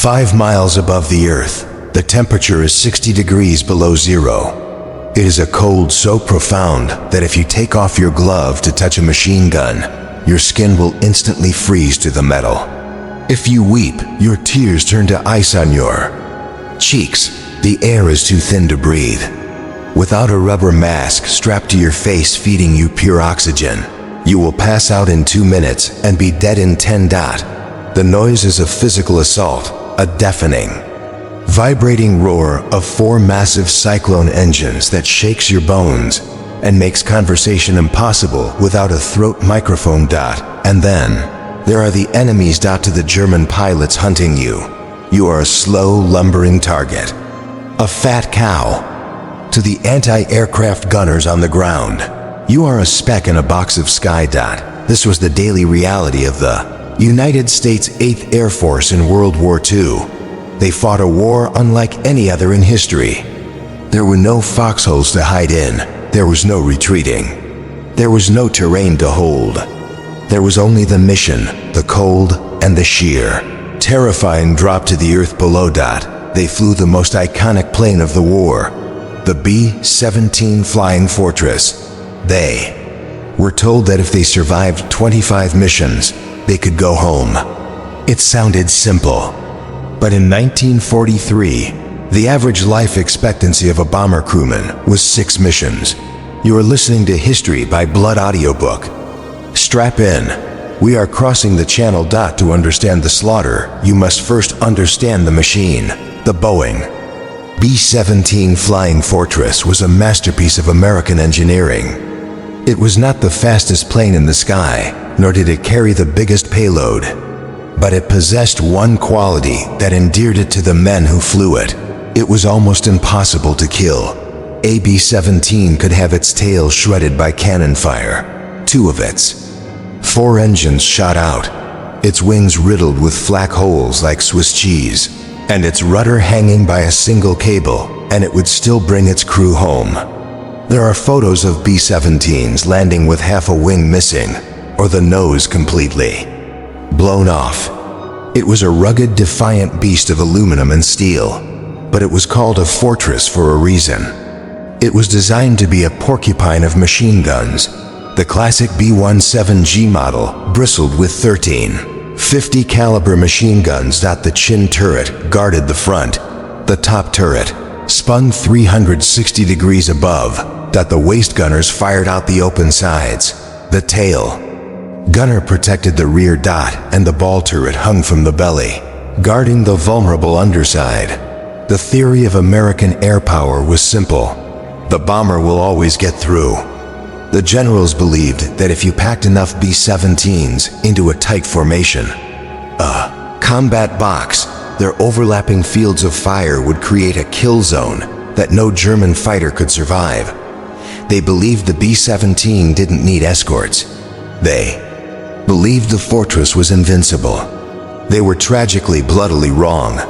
5 miles above the Earth, the temperature is 60 degrees below zero. It is a cold so profound that if you take off your glove to touch a machine gun, your skin will instantly freeze to the metal. If you weep, your tears turn to ice on your cheeks. The air is too thin to breathe. Without a rubber mask strapped to your face feeding you pure oxygen, you will pass out in 2 minutes and be dead in 10. The noise is a physical assault, a deafening, vibrating roar of 4 massive cyclone engines that shakes your bones and makes conversation impossible without a throat microphone. And then, there are the enemies. To the German pilots hunting you. You are a slow, lumbering target. A fat cow. To the anti-aircraft gunners on the ground, you are a speck in a box of sky. This was the daily reality of the United States 8th Air Force in World War II. They fought a war unlike any other in history. There were no foxholes to hide in. There was no retreating. There was no terrain to hold. There was only the mission, the cold, and the sheer, terrifying drop to the earth below. They flew the most iconic plane of the war, the B-17 Flying Fortress. They were told that if they survived 25 missions, they could go home. It sounded simple. But in 1943, the average life expectancy of a bomber crewman was 6 missions. You are listening to History by Blood Audiobook. Strap in. We are crossing the channel. To understand the slaughter, you must first understand the machine, the Boeing B-17 Flying Fortress was a masterpiece of American engineering. It was not the fastest plane in the sky, nor did it carry the biggest payload. But it possessed one quality that endeared it to the men who flew it. It was almost impossible to kill. A B-17 could have its tail shredded by cannon fire. 2 of its 4 engines shot out, its wings riddled with flak holes like Swiss cheese, and its rudder hanging by a single cable, and it would still bring its crew home. There are photos of B-17s landing with half a wing missing, or the nose completely blown off. It was a rugged, defiant beast of aluminum and steel, but it was called a fortress for a reason. It was designed to be a porcupine of machine guns. The classic B-17G model bristled with 13 .50 caliber machine guns. The chin turret guarded the front. The top turret spun 360 degrees above. The waist gunners fired out the open sides. The tail gunner protected the rear. And the ball turret hung from the belly, guarding the vulnerable underside. The theory of American air power was simple. The bomber will always get through. The generals believed that if you packed enough B-17s into a tight formation, a combat box, their overlapping fields of fire would create a kill zone that no German fighter could survive. They believed the B-17 didn't need escorts. They believed the fortress was invincible. They were tragically, bloodily wrong.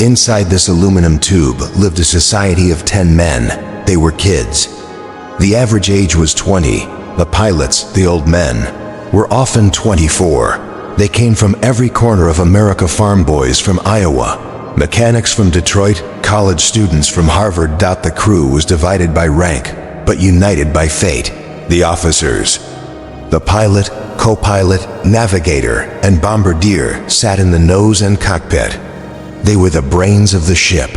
Inside this aluminum tube lived a society of 10 men. They were kids. The average age was 20. The pilots, the old men, were often 24. They came from every corner of America: farm boys from Iowa, mechanics from Detroit, college students from Harvard. The crew was divided by rank, but united by fate. The officers, the pilot, co-pilot, navigator, and bombardier sat in the nose and cockpit. They were the brains of the ship,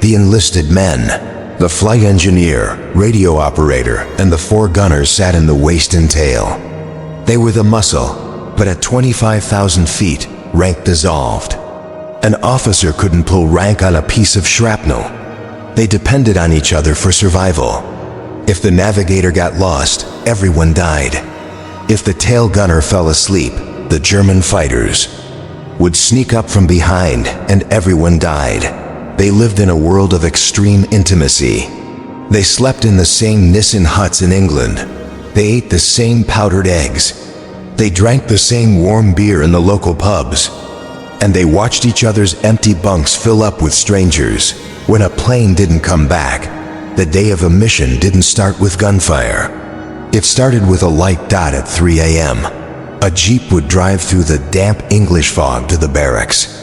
the enlisted men. The flight engineer, radio operator, and the 4 gunners sat in the waist and tail. They were the muscle, but at 25,000 feet, rank dissolved. An officer couldn't pull rank on a piece of shrapnel. They depended on each other for survival. If the navigator got lost, everyone died. If the tail gunner fell asleep, the German fighters would sneak up from behind, and everyone died. They lived in a world of extreme intimacy. They slept in the same Nissen huts in England. They ate the same powdered eggs. They drank the same warm beer in the local pubs. And they watched each other's empty bunks fill up with strangers. When a plane didn't come back, the day of a mission didn't start with gunfire. It started with a light dot at 3 a.m. A jeep would drive through the damp English fog to the barracks.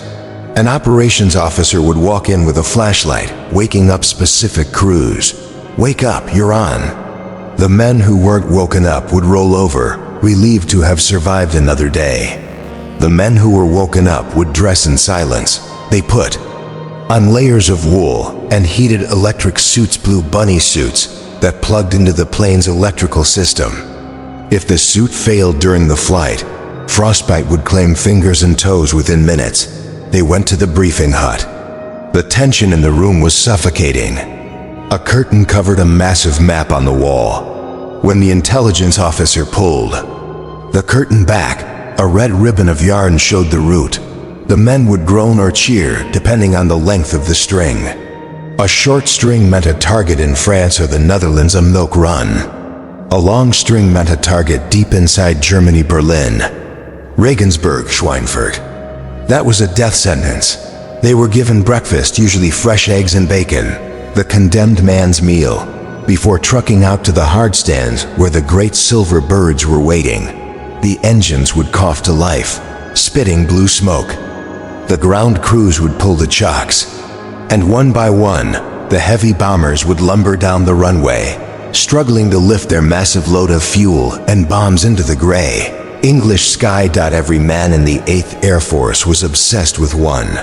An operations officer would walk in with a flashlight, waking up specific crews. "Wake up, you're on." The men who weren't woken up would roll over, relieved to have survived another day. The men who were woken up would dress in silence. They put on layers of wool and heated electric suits, blue bunny suits, that plugged into the plane's electrical system. If the suit failed during the flight, frostbite would claim fingers and toes within minutes. They went to the briefing hut. The tension in the room was suffocating. A curtain covered a massive map on the wall. When the intelligence officer pulled the curtain back, a red ribbon of yarn showed the route. The men would groan or cheer, depending on the length of the string. A short string meant a target in France or the Netherlands, a milk run. A long string meant a target deep inside Germany, Berlin, Regensburg, Schweinfurt. That was a death sentence. They were given breakfast, usually fresh eggs and bacon, the condemned man's meal, before trucking out to the hard stands where the great silver birds were waiting. The engines would cough to life, spitting blue smoke. The ground crews would pull the chocks, and one by one, the heavy bombers would lumber down the runway, struggling to lift their massive load of fuel and bombs into the gray, English sky. Every man in the 8th Air Force was obsessed with one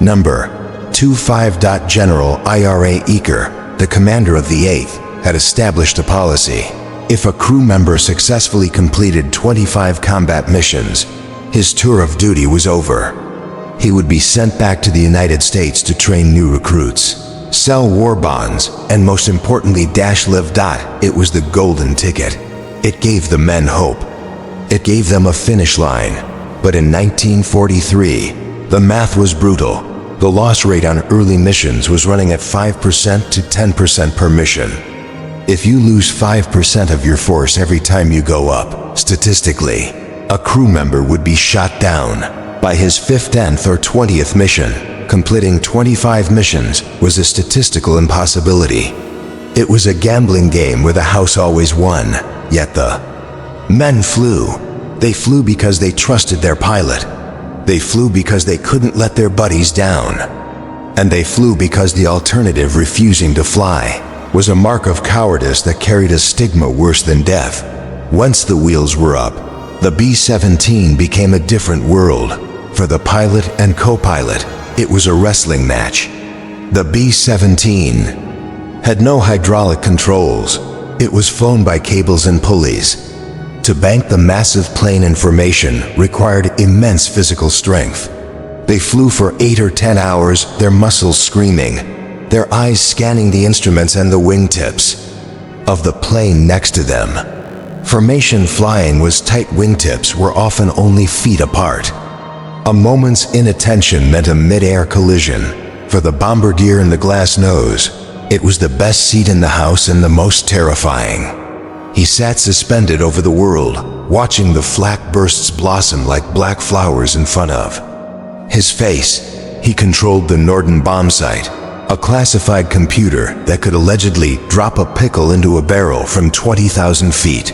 number, 25. General Ira Eaker, the commander of the 8th, had established a policy. If a crew member successfully completed 25 combat missions, his tour of duty was over. He would be sent back to the United States to train new recruits, sell war bonds, and most importantly, live. It was the golden ticket. It gave the men hope. It gave them a finish line. But in 1943, the math was brutal. The loss rate on early missions was running at 5% to 10% per mission. If you lose 5% of your force every time you go up, statistically, a crew member would be shot down. By his 5th, 10th, or 20th mission, completing 25 missions was a statistical impossibility. It was a gambling game where the house always won, yet the men flew. They flew because they trusted their pilot. They flew because they couldn't let their buddies down. And they flew because the alternative, refusing to fly, was a mark of cowardice that carried a stigma worse than death. Once the wheels were up, the B-17 became a different world. For the pilot and co-pilot, it was a wrestling match. The B-17 had no hydraulic controls. It was flown by cables and pulleys. To bank the massive plane information required immense physical strength. They flew for 8 or 10 hours, their muscles screaming, their eyes scanning the instruments and the wingtips of the plane next to them. Formation flying was tight. Wingtips were often only feet apart. A moment's inattention meant a mid-air collision. For the bombardier in the glass nose, it was the best seat in the house and the most terrifying. He sat suspended over the world, watching the flak bursts blossom like black flowers in front of his face. He controlled the Norden bomb sight, a classified computer that could allegedly drop a pickle into a barrel from 20,000 feet.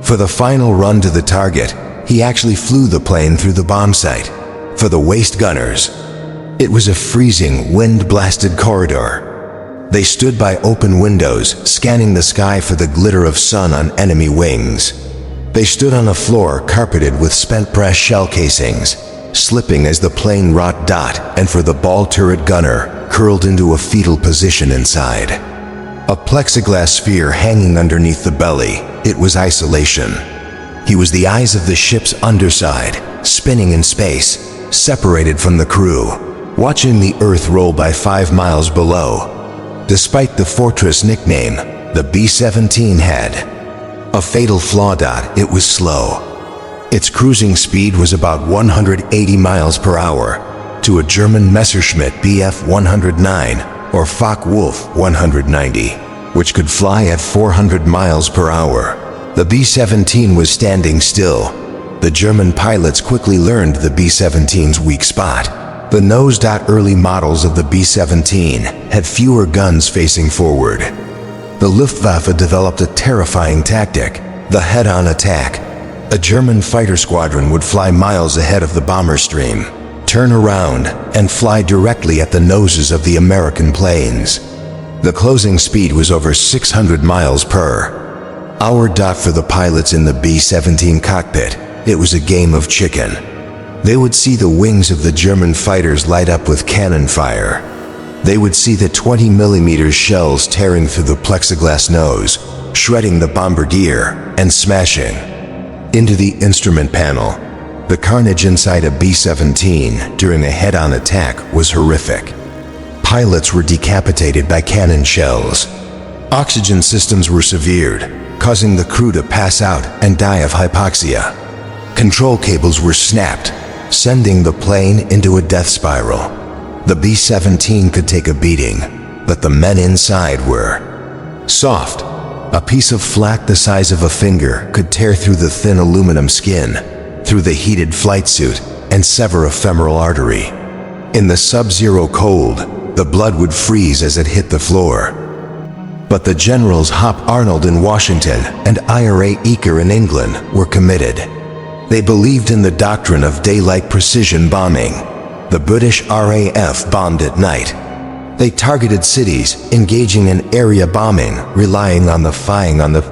For the final run to the target, he actually flew the plane through the bomb sight. For the waist gunners, it was a freezing, wind-blasted corridor. They stood by open windows, scanning the sky for the glitter of sun on enemy wings. They stood on a floor carpeted with spent brass shell casings, slipping as the plane rocked. And for the ball turret gunner, curled into a fetal position inside a plexiglass sphere hanging underneath the belly, it was isolation. He was the eyes of the ship's underside, spinning in space, separated from the crew, watching the Earth roll by 5 miles below. Despite the fortress nickname, the B-17 had a fatal flaw. It was slow. Its cruising speed was about 180 miles per hour to a German Messerschmitt Bf 109 or Focke-Wulf 190, which could fly at 400 miles per hour. The B-17 was standing still. The German pilots quickly learned the B-17's weak spot. The nose. Early models of the B-17 had fewer guns facing forward. The Luftwaffe developed a terrifying tactic, the head-on attack. A German fighter squadron would fly miles ahead of the bomber stream, turn around, and fly directly at the noses of the American planes. The closing speed was over 600 miles per hour. For the pilots in the B-17 cockpit, it was a game of chicken. They would see the wings of the German fighters light up with cannon fire. They would see the 20mm shells tearing through the plexiglass nose, shredding the bombardier, and smashing into the instrument panel. The carnage inside a B-17 during a head-on attack was horrific. Pilots were decapitated by cannon shells. Oxygen systems were severed, causing the crew to pass out and die of hypoxia. Control cables were snapped, sending the plane into a death spiral. The B-17 could take a beating, but the men inside were soft. A piece of flak the size of a finger could tear through the thin aluminum skin, through the heated flight suit, and sever a femoral artery. In the sub-zero cold, the blood would freeze as it hit the floor. But the generals Hop Arnold in Washington and Ira Eaker in England were committed. They believed in the doctrine of daylight precision bombing. The British RAF bombed at night. They targeted cities, engaging in area bombing, relying on the flying on the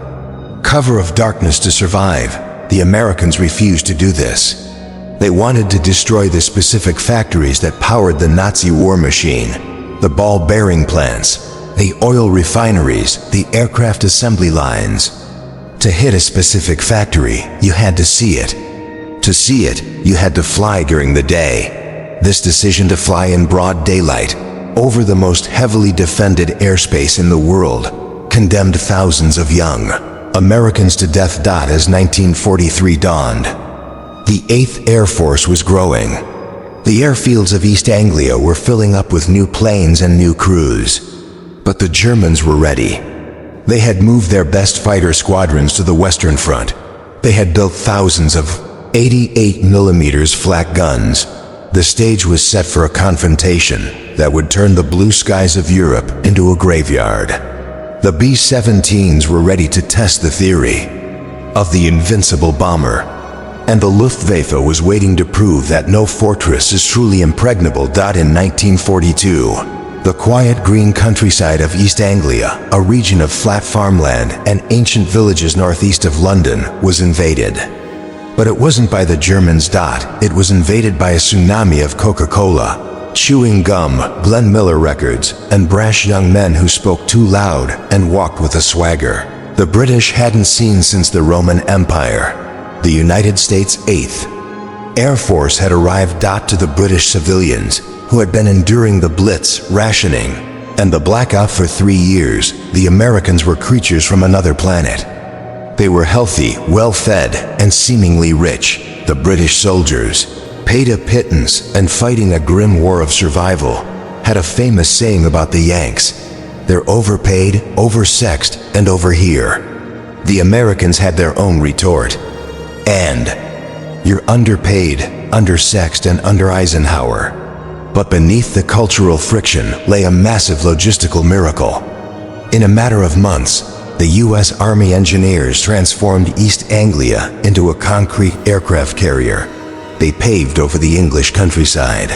cover of darkness to survive. The Americans refused to do this. They wanted to destroy the specific factories that powered the Nazi war machine: the ball-bearing plants, the oil refineries, the aircraft assembly lines. To hit a specific factory, you had to see it. To see it, you had to fly during the day. This decision to fly in broad daylight, over the most heavily defended airspace in the world, condemned thousands of young Americans to death. As 1943 dawned, the 8th Air Force was growing. The airfields of East Anglia were filling up with new planes and new crews. But the Germans were ready. They had moved their best fighter squadrons to the Western Front. They had built thousands of 88mm flak guns. The stage was set for a confrontation that would turn the blue skies of Europe into a graveyard. The B-17s were ready to test the theory of the invincible bomber, and the Luftwaffe was waiting to prove that no fortress is truly impregnable. In 1942, the quiet green countryside of East Anglia, a region of flat farmland and ancient villages northeast of London, was invaded. But it wasn't by the Germans. It was invaded by a tsunami of Coca-Cola, chewing gum, Glenn Miller records, and brash young men who spoke too loud and walked with a swagger the British hadn't seen since the Roman Empire. The United States 8th Air Force had arrived. To the British civilians who had been enduring the Blitz, rationing, and the blackout for 3 years, the Americans were creatures from another planet. They were healthy, well-fed, and seemingly rich. The British soldiers, paid a pittance and fighting a grim war of survival, had a famous saying about the Yanks: they're overpaid, oversexed, and over here. The Americans had their own retort: and you're underpaid, undersexed, and under Eisenhower. But beneath the cultural friction lay a massive logistical miracle. In a matter of months, the U.S. Army engineers transformed East Anglia into a concrete aircraft carrier. They paved over the English countryside.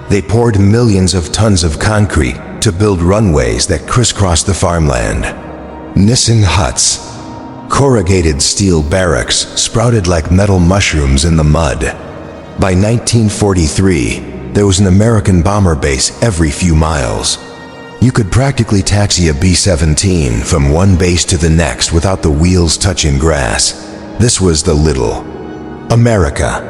They poured millions of tons of concrete to build runways that crisscrossed the farmland. Nissan huts, corrugated steel barracks sprouted like metal mushrooms in the mud. By 1943, there was an American bomber base every few miles. You could practically taxi a B-17 from one base to the next without the wheels touching grass. This was the little America.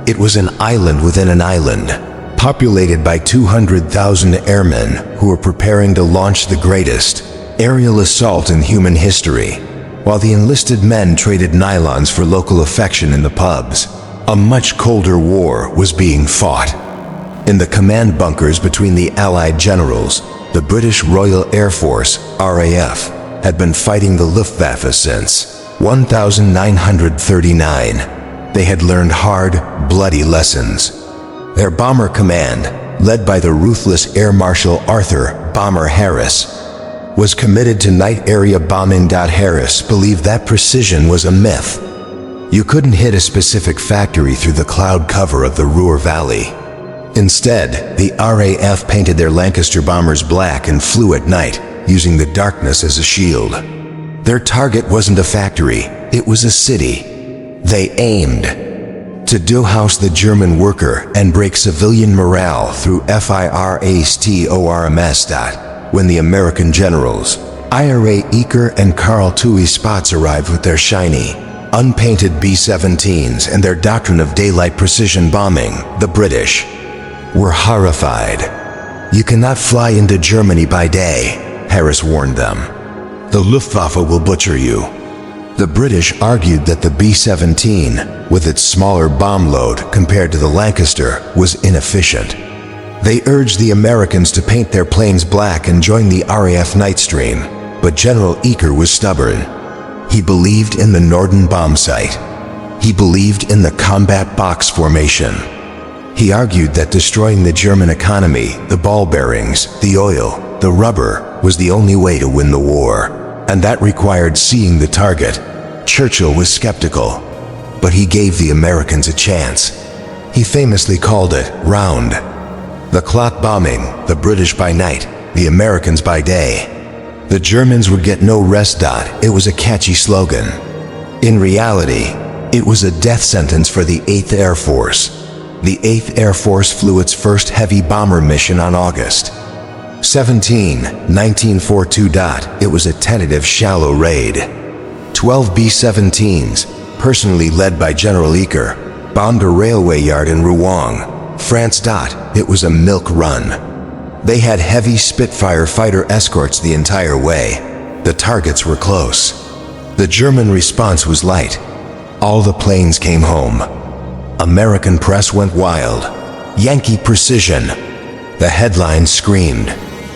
It was an island within an island, populated by 200,000 airmen who were preparing to launch the greatest aerial assault in human history. While the enlisted men traded nylons for local affection in the pubs, a much colder war was being fought. In the command bunkers between the Allied generals, the British Royal Air Force, RAF, had been fighting the Luftwaffe since 1939. They had learned hard, bloody lessons. Their bomber command, led by the ruthless Air Marshal Arthur "Bomber" Harris, was committed to night area bombing. Harris believed that precision was a myth. You couldn't hit a specific factory through the cloud cover of the Ruhr Valley. Instead, the RAF painted their Lancaster bombers black and flew at night, using the darkness as a shield. Their target wasn't a factory, it was a city. They aimed to douse the German worker and break civilian morale through FIRASTORMS. When the American generals, Ira Eaker and Carl Toohey Spots arrived with their shiny, unpainted B-17s and their doctrine of daylight precision bombing, the British were horrified. "You cannot fly into Germany by day," Harris warned them. "The Luftwaffe will butcher you." The British argued that the B-17, with its smaller bomb load compared to the Lancaster, was inefficient. They urged the Americans to paint their planes black and join the RAF night stream, but General Eaker was stubborn. He believed in the Norden bomb sight. He believed in the combat box formation. He argued that destroying the German economy, the ball bearings, the oil, the rubber, was the only way to win the war, and that required seeing the target. Churchill was skeptical, but he gave the Americans a chance. He famously called it round. The clot bombing, the British by night, the Americans by day. The Germans would get no rest. It was a catchy slogan. In reality, it was a death sentence for the 8th Air Force. The 8th Air Force flew its first heavy bomber mission on August 17, 1942. It was a tentative shallow raid. 12 B-17s, personally led by General Eaker, bombed a railway yard in Rouen, France. It was a milk run. They had heavy Spitfire fighter escorts the entire way. The targets were close. The German response was light. All the planes came home. American press went wild. Yankee precision. The headlines screamed.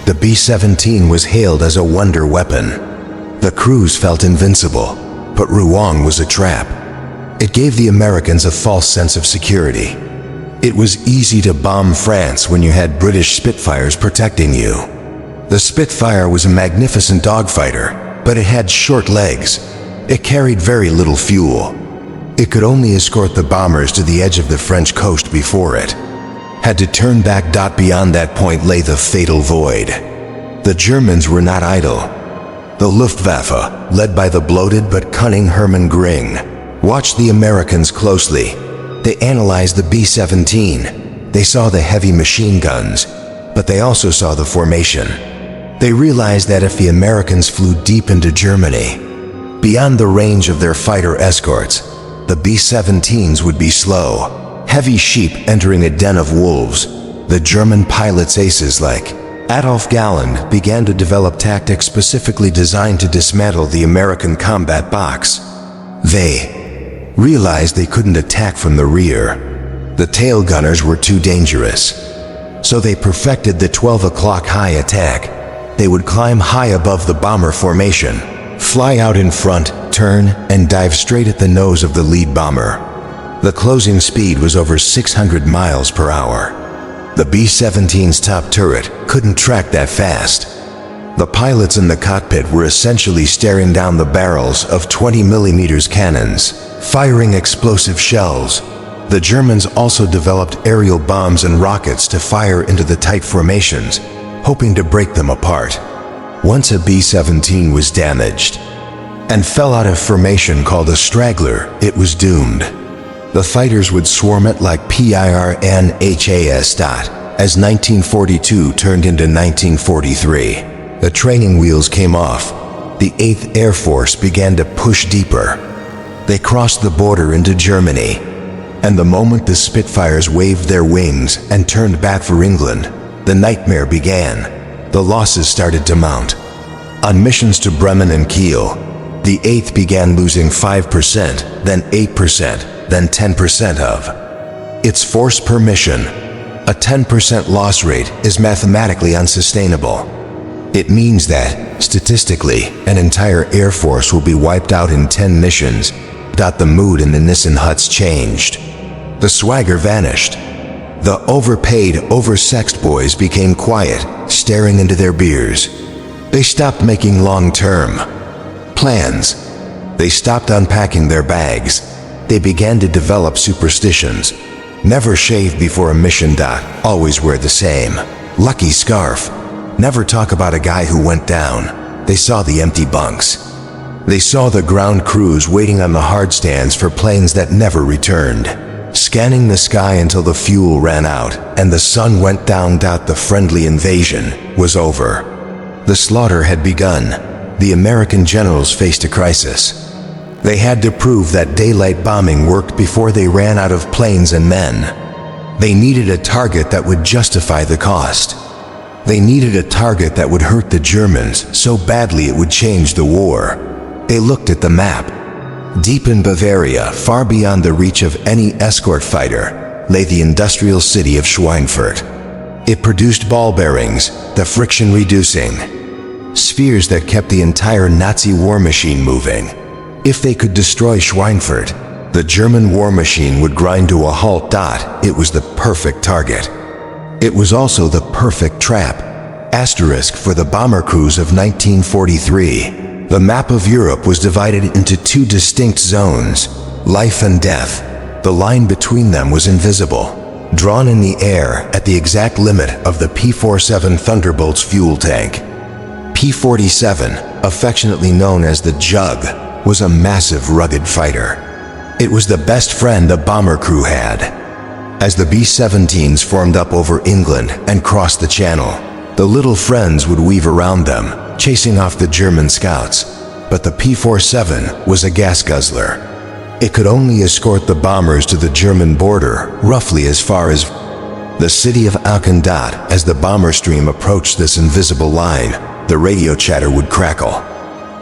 The B-17 was hailed as a wonder weapon. The crews felt invincible, but Rouen was a trap. It gave the Americans a false sense of security. It was easy to bomb France when you had British Spitfires protecting you. The Spitfire was a magnificent dogfighter, but it had short legs. It carried very little fuel. It could only escort the bombers to the edge of the French coast before it had to turn back. Beyond that point lay the fatal void. The Germans were not idle. The Luftwaffe, led by the bloated but cunning Hermann Göring, watched the Americans closely. They analyzed the B-17. They saw the heavy machine guns, but they also saw the formation. They realized that if the Americans flew deep into Germany, beyond the range of their fighter escorts, the B-17s would be slow. Heavy sheep entering a den of wolves. The German pilots' aces like Adolf Galland began to develop tactics specifically designed to dismantle the American combat box. They realized they couldn't attack from the rear. The tail gunners were too dangerous. So they perfected the 12 o'clock high attack. They would climb high above the bomber formation, fly out in front, turn, and dive straight at the nose of the lead bomber. The closing speed was over 600 miles per hour. The B-17's top turret couldn't track that fast. The pilots in the cockpit were essentially staring down the barrels of 20mm cannons, firing explosive shells. The Germans also developed aerial bombs and rockets to fire into the tight formations, hoping to break them apart. Once a B-17 was damaged and fell out of formation called a straggler, it was doomed. The fighters would swarm it like PIRNHAS. As 1942 turned into 1943, the training wheels came off. The 8th Air Force began to push deeper. They crossed the border into Germany, and the moment the Spitfires waved their wings and turned back for England, the nightmare began. The losses started to mount. On missions to Bremen and Kiel, the 8th began losing 5%, then 8%, then 10% of its force per mission. A 10% loss rate is mathematically unsustainable. It means that, statistically, an entire Air Force will be wiped out in 10 missions. The mood in the Nissen huts changed. The swagger vanished. The overpaid, oversexed boys became quiet, staring into their beers. They stopped making long-term plans. They stopped unpacking their bags. They began to develop superstitions. Never shave before a mission. Always wear the same lucky scarf. Never talk about a guy who went down. They saw the empty bunks. They saw the ground crews waiting on the hard stands for planes that never returned, scanning the sky until the fuel ran out and the sun went down. The friendly invasion was over. The slaughter had begun. The American generals faced a crisis. They had to prove that daylight bombing worked before they ran out of planes and men. They needed a target that would justify the cost. They needed a target that would hurt the Germans so badly it would change the war. They looked at the map. Deep in Bavaria, far beyond the reach of any escort fighter, lay the industrial city of Schweinfurt. It produced ball bearings, the friction-reducing spheres that kept the entire Nazi war machine moving. If they could destroy Schweinfurt, the German war machine would grind to a halt. It was the perfect target. It was also the perfect trap. Asterisk for the bomber crews of 1943. The map of Europe was divided into two distinct zones, life and death. The line between them was invisible, drawn in the air at the exact limit of the P-47 Thunderbolt's fuel tank. P-47, affectionately known as the Jug, was a massive, rugged fighter. It was the best friend a bomber crew had. As the B-17s formed up over England and crossed the Channel, the little friends would weave around them, chasing off the German scouts. But the P-47 was a gas guzzler. It could only escort the bombers to the German border, roughly as far as the city of Aachen. As the bomber stream approached this invisible line, the radio chatter would crackle.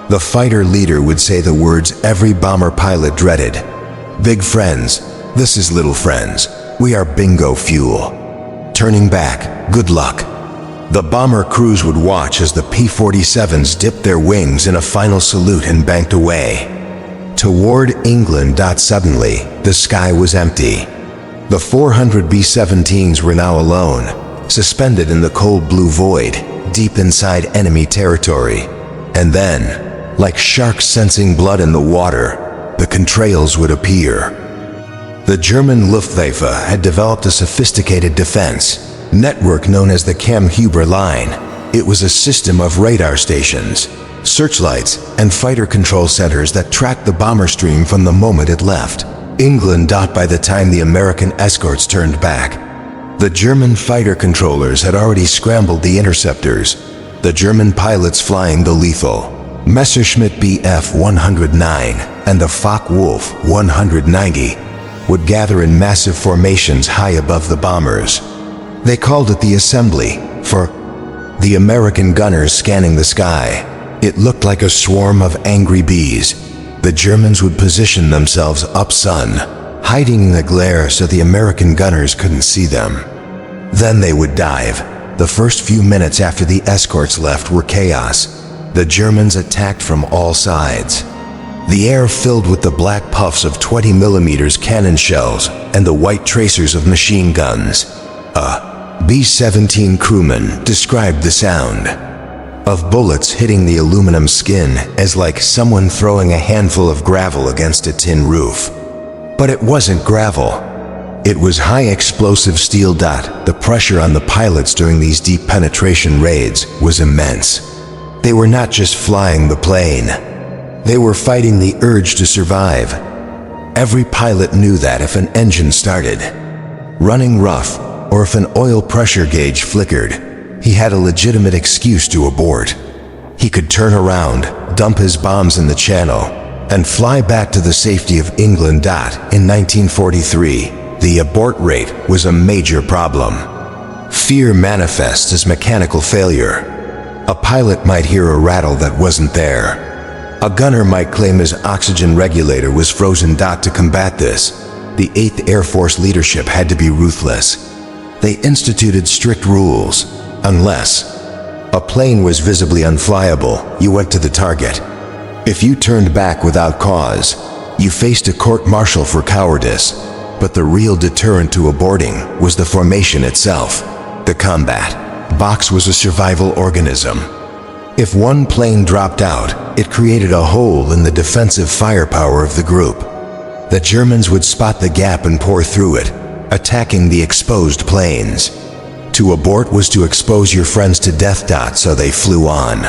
The fighter leader would say the words every bomber pilot dreaded. "Big friends, this is little friends. We are bingo fuel. Turning back, good luck." The bomber crews would watch as the P-47s dipped their wings in a final salute and banked away toward England. Suddenly, the sky was empty. The 400 B-17s were now alone, suspended in the cold blue void, deep inside enemy territory. And then, like sharks sensing blood in the water, the contrails would appear. The German Luftwaffe had developed a sophisticated defense network known as the Kammhuber line. It was a system of radar stations, searchlights, and fighter control centers that tracked the bomber stream from the moment it left England. By the time the American escorts turned back, the German fighter controllers had already scrambled the interceptors. The German pilots flying the lethal Messerschmitt Bf 109 and the Focke-Wulf 190 would gather in massive formations high above the bombers. They called it the assembly, for the American gunners scanning the sky. It looked like a swarm of angry bees. The Germans would position themselves up-sun, hiding in the glare so the American gunners couldn't see them. Then they would dive. The first few minutes after the escorts left were chaos. The Germans attacked from all sides. The air filled with the black puffs of 20mm cannon shells and the white tracers of machine guns. B-17 crewman described the sound of bullets hitting the aluminum skin as like someone throwing a handful of gravel against a tin roof. But it wasn't gravel. It was high explosive steel. The pressure on the pilots during these deep penetration raids was immense. They were not just flying the plane. They were fighting the urge to survive. Every pilot knew that if an engine started running rough, or if an oil pressure gauge flickered, he had a legitimate excuse to abort. He could turn around, dump his bombs in the Channel, and fly back to the safety of England. In 1943, the abort rate was a major problem. Fear manifests as mechanical failure. A pilot might hear a rattle that wasn't there. A gunner might claim his oxygen regulator was frozen. To combat this, the 8th Air Force leadership had to be ruthless. They instituted strict rules. Unless a plane was visibly unflyable, you went to the target. If you turned back without cause, you faced a court-martial for cowardice. But the real deterrent to aborting was the formation itself. The combat box was a survival organism. If one plane dropped out, it created a hole in the defensive firepower of the group. The Germans would spot the gap and pour through it. attacking the exposed planes. To abort was to expose your friends to death. So they flew on.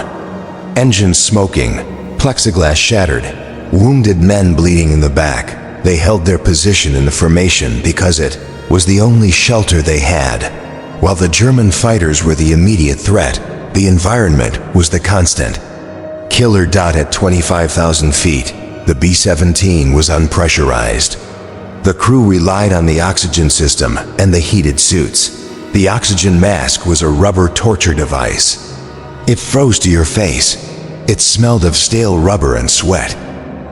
Engines smoking, plexiglass shattered, wounded men bleeding in the back. They held their position in the formation because it was the only shelter they had. While the German fighters were the immediate threat, the environment was the constant. Killer. At 25,000 feet, the B-17 was unpressurized. The crew relied on the oxygen system and the heated suits. The oxygen mask was a rubber torture device. It froze to your face. It smelled of stale rubber and sweat.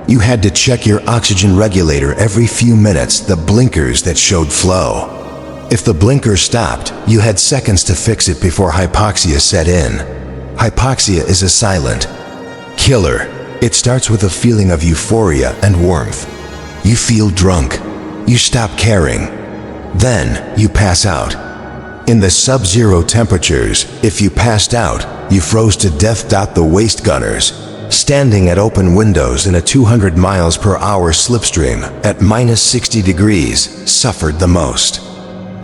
You had to check your oxygen regulator every few minutes, the blinkers that showed flow. If the blinker stopped, you had seconds to fix it before hypoxia set in. Hypoxia is a silent killer. It starts with a feeling of euphoria and warmth. You feel drunk. You stop caring. Then, you pass out. In the sub-zero temperatures, if you passed out, you froze to death. The waist gunners, standing at open windows in a 200 miles per hour slipstream at -60 degrees, suffered the most.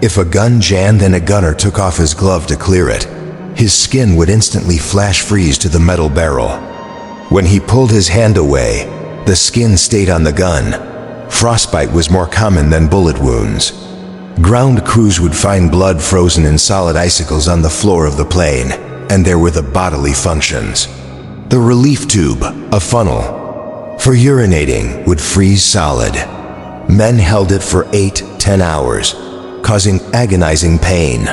If a gun jammed and a gunner took off his glove to clear it, his skin would instantly flash freeze to the metal barrel. When he pulled his hand away, the skin stayed on the gun. Frostbite was more common than bullet wounds. Ground crews would find blood frozen in solid icicles on the floor of the plane, and there were the bodily functions. The relief tube, a funnel for urinating, would freeze solid. Men held it for 8-10 hours, causing agonizing pain.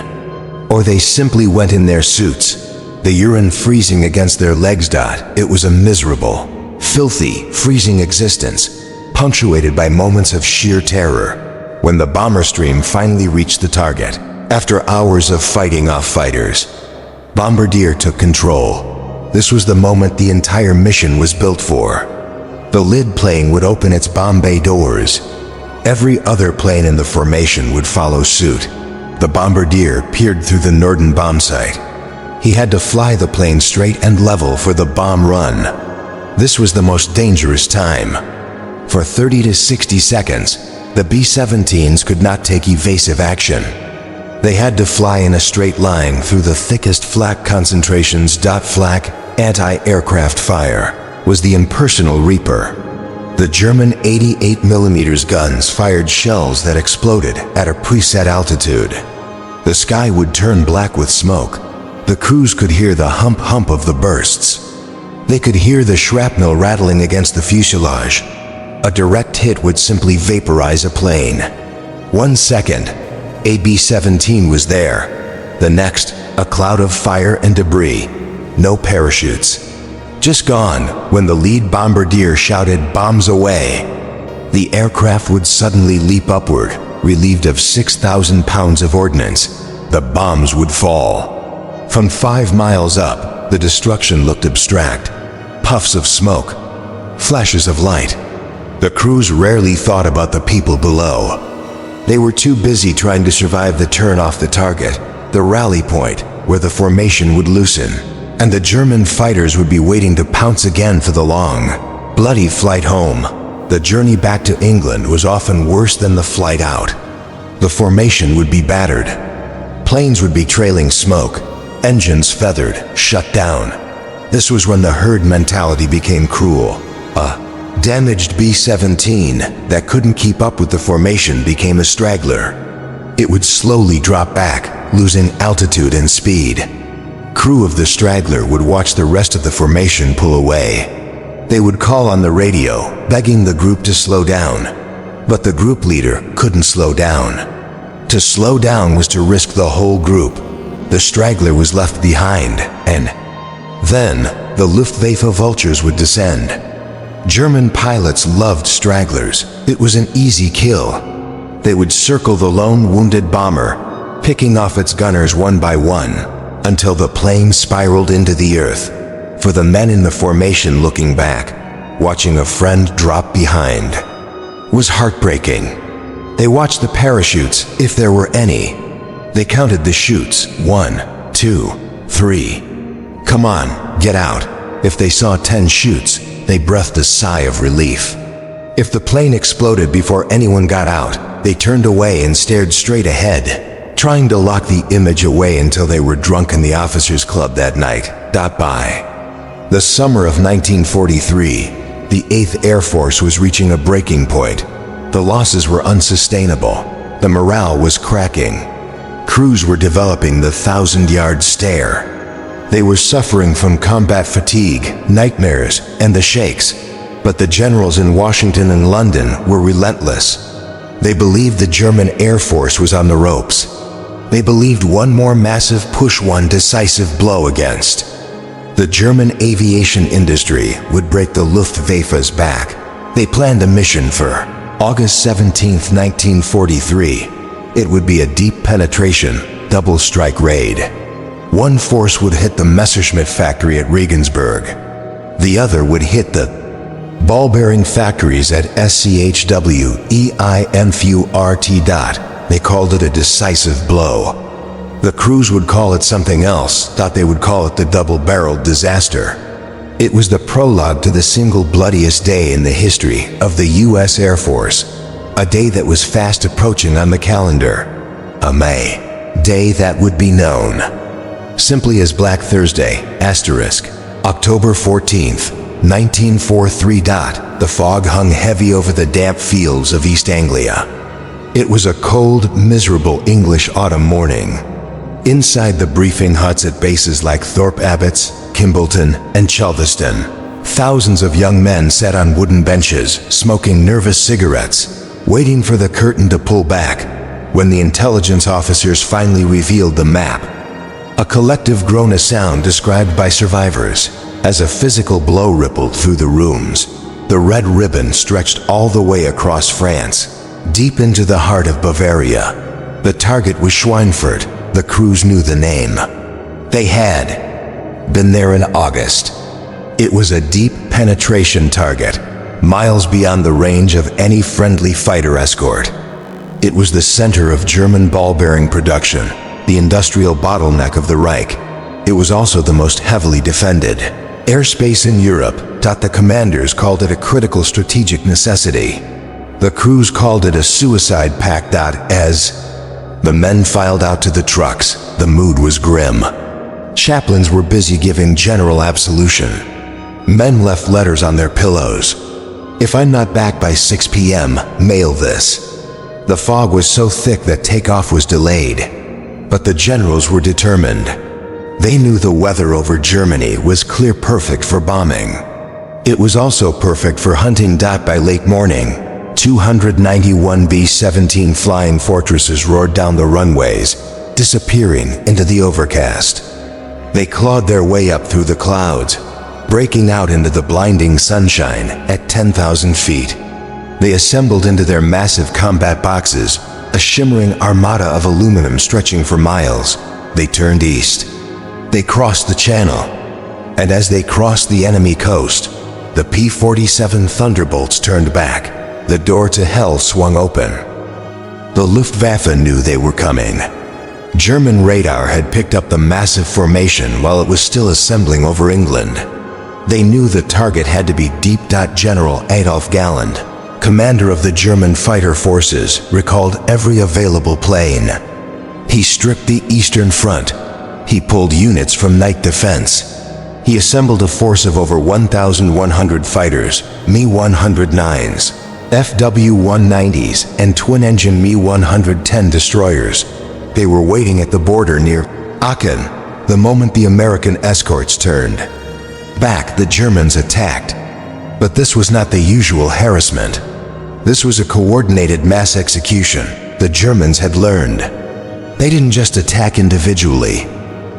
Or they simply went in their suits, the urine freezing against their legs. It was a miserable, filthy, freezing existence, punctuated by moments of sheer terror. When the bomber stream finally reached the target, after hours of fighting off fighters, Bombardier took control. This was the moment the entire mission was built for. The lid plane would open its bomb bay doors. Every other plane in the formation would follow suit. The Bombardier peered through the Norden bomb site. He had to fly the plane straight and level for the bomb run. This was the most dangerous time. For 30 to 60 seconds, the B-17s could not take evasive action. They had to fly in a straight line through the thickest flak concentrations. Flak, anti-aircraft fire, was the impersonal reaper. The German 88mm guns fired shells that exploded at a preset altitude. The sky would turn black with smoke. The crews could hear the hump of the bursts. They could hear the shrapnel rattling against the fuselage. A direct hit would simply vaporize a plane. 1 second, a B-17 was there. The next, a cloud of fire and debris. No parachutes. Just gone when the lead bombardier shouted, "Bombs away!" The aircraft would suddenly leap upward, relieved of 6,000 pounds of ordnance. The bombs would fall. From 5 miles up, the destruction looked abstract. Puffs of smoke, flashes of light. The crews rarely thought about the people below. They were too busy trying to survive the turn off the target, the rally point where the formation would loosen, and the German fighters would be waiting to pounce again for the long, bloody flight home. The journey back to England was often worse than the flight out. The formation would be battered. Planes would be trailing smoke, engines feathered, shut down. This was when the herd mentality became cruel. A damaged B-17 that couldn't keep up with the formation became a straggler. It would slowly drop back, losing altitude and speed. Crew of the straggler would watch the rest of the formation pull away. They would call on the radio, begging the group to slow down. But the group leader couldn't slow down. To slow down was to risk the whole group. The straggler was left behind, and then the Luftwaffe vultures would descend. German pilots loved stragglers. It was an easy kill. They would circle the lone wounded bomber, picking off its gunners one by one, until the plane spiraled into the earth. For the men in the formation looking back, watching a friend drop behind was heartbreaking. They watched the parachutes, if there were any. They counted the chutes, 1, 2, 3. Come on, get out. If they saw 10 chutes, they breathed a sigh of relief. If the plane exploded before anyone got out, they turned away and stared straight ahead, trying to lock the image away until they were drunk in the officers' club that night. By the summer of 1943, the 8th Air Force was reaching a breaking point. The losses were unsustainable. The morale was cracking. Crews were developing the 1,000-yard stare. They were suffering from combat fatigue, nightmares, and the shakes. But the generals in Washington and London were relentless. They believed the German Air Force was on the ropes. They believed one more massive push, one decisive blow against the German aviation industry would break the Luftwaffe's back. They planned a mission for August 17, 1943. It would be a deep penetration, double strike raid. One force would hit the Messerschmitt factory at Regensburg. The other would hit the ball bearing factories at SCHWEINFURT. They called it a decisive blow. The crews would call it something else, thought they would call it the double-barreled disaster. It was the prologue to the single bloodiest day in the history of the U.S. Air Force, a day that was fast approaching on the calendar, a May day that would be known simply as Black Thursday, October 14th, 1943. The fog hung heavy over the damp fields of East Anglia. It was a cold, miserable English autumn morning. Inside the briefing huts at bases like Thorpe Abbotts, Kimballton, and Chelveston, thousands of young men sat on wooden benches, smoking nervous cigarettes, waiting for the curtain to pull back. When the intelligence officers finally revealed the map, a collective groan, a sound described by survivors as a physical blow, rippled through the rooms. The red ribbon stretched all the way across France, deep into the heart of Bavaria. The target was Schweinfurt. The crews knew the name. They had been there in August. It was a deep penetration target, miles beyond the range of any friendly fighter escort. It was the center of German ball-bearing production, the industrial bottleneck of the Reich. It was also the most heavily defended airspace in Europe. The commanders called it a critical strategic necessity. The crews called it a suicide pact. As the men filed out to the trucks, the mood was grim. Chaplains were busy giving general absolution. Men left letters on their pillows. If I'm not back by 6 p.m., mail this. The fog was so thick that takeoff was delayed. But the generals were determined. They knew the weather over Germany was clear, perfect for bombing. It was also perfect for hunting. By late morning, 291 B-17 flying fortresses roared down the runways, disappearing into the overcast. They clawed their way up through the clouds, breaking out into the blinding sunshine at 10,000 feet. They assembled into their massive combat boxes, a shimmering armada of aluminum stretching for miles. They turned east. They crossed the channel. And as they crossed the enemy coast, the P-47 Thunderbolts turned back. The door to hell swung open. The Luftwaffe knew they were coming. German radar had picked up the massive formation while it was still assembling over England. They knew the target had to be deep. General Adolf Galland, commander of the German fighter forces, recalled every available plane. He stripped the Eastern Front. He pulled units from night defense. He assembled a force of over 1,100 fighters, Me-109s, FW-190s, and twin-engine Me-110 destroyers. They were waiting at the border near Aachen the moment the American escorts turned back. The Germans attacked. But this was not the usual harassment. This was a coordinated mass execution. The Germans had learned. They didn't just attack individually.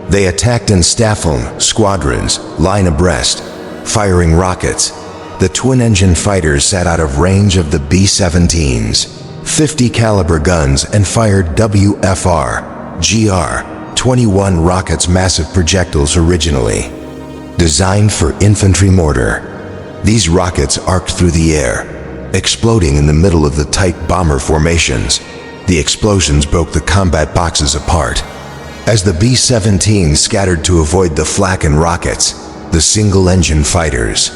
They attacked in staffel, squadrons, line abreast, firing rockets. The twin-engine fighters sat out of range of the B-17s, 50 caliber guns, and fired WFR-GR-21 rockets, massive projectiles originally designed for infantry mortar. These rockets arced through the air, exploding in the middle of the tight bomber formations. The explosions broke the combat boxes apart. As the B-17 scattered to avoid the Flak and rockets, the single-engine fighters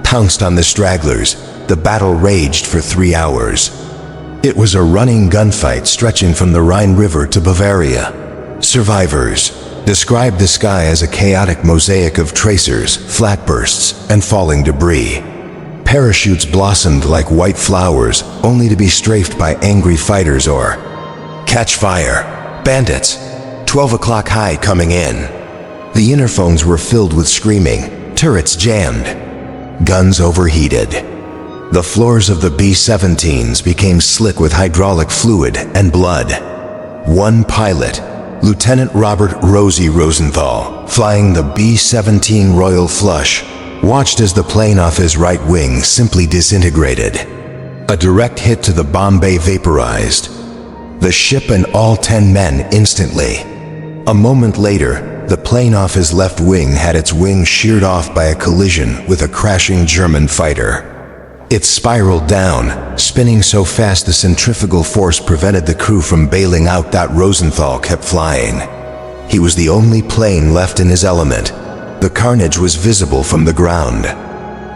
pounced on the stragglers. The battle raged for 3 hours. It was a running gunfight stretching from the Rhine River to Bavaria. Survivors described the sky as a chaotic mosaic of tracers, flak bursts, and falling debris. Parachutes blossomed like white flowers, only to be strafed by angry fighters or "Catch fire! Bandits! 12 o'clock high coming in!" The interphones were filled with screaming, turrets jammed, guns overheated. The floors of the B-17s became slick with hydraulic fluid and blood. One pilot, Lieutenant Robert "Rosie" Rosenthal, flying the B-17 Royal Flush, watched as the plane off his right wing simply disintegrated. A direct hit to the bomb bay vaporized the ship and all 10 men instantly. A moment later, the plane off his left wing had its wing sheared off by a collision with a crashing German fighter. It spiraled down, spinning so fast the centrifugal force prevented the crew from bailing out. That Rosenthal kept flying. He was the only plane left in his element. The carnage was visible from the ground.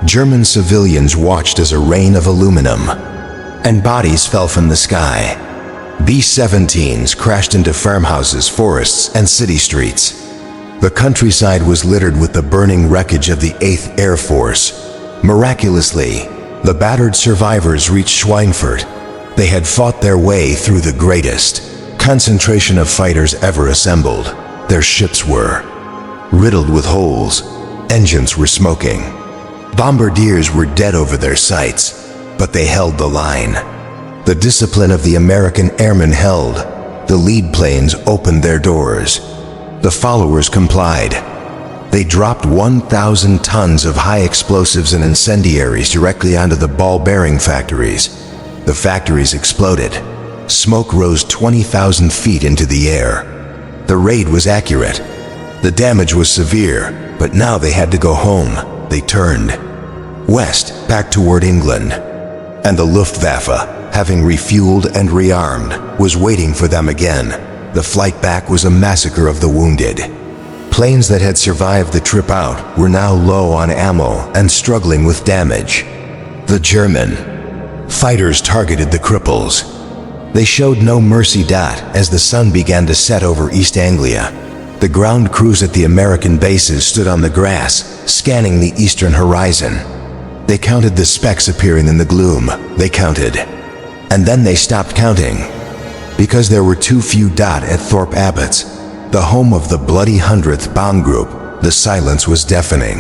German civilians watched as a rain of aluminum and bodies fell from the sky. B-17s crashed into farmhouses, forests, and city streets. The countryside was littered with the burning wreckage of the 8th Air Force. Miraculously, the battered survivors reached Schweinfurt. They had fought their way through the greatest concentration of fighters ever assembled. Their ships were riddled with holes. Engines were smoking. Bombardiers were dead over their sights, but they held the line. The discipline of the American airmen held. The lead planes opened their doors. The followers complied. They dropped 1,000 tons of high explosives and incendiaries directly onto the ball bearing factories. The factories exploded. Smoke rose 20,000 feet into the air. The raid was accurate. The damage was severe, but now they had to go home. They turned west, back toward England. And the Luftwaffe, having refueled and rearmed, was waiting for them again. The flight back was a massacre of the wounded. Planes that had survived the trip out were now low on ammo and struggling with damage. The German fighters targeted the cripples. They showed no mercy. As the sun began to set over East Anglia, the ground crews at the American bases stood on the grass, scanning the eastern horizon. They counted the specks appearing in the gloom. They counted. And then they stopped counting, because there were too few. At Thorpe Abbott's, the home of the bloody 100th Bomb Group, the silence was deafening.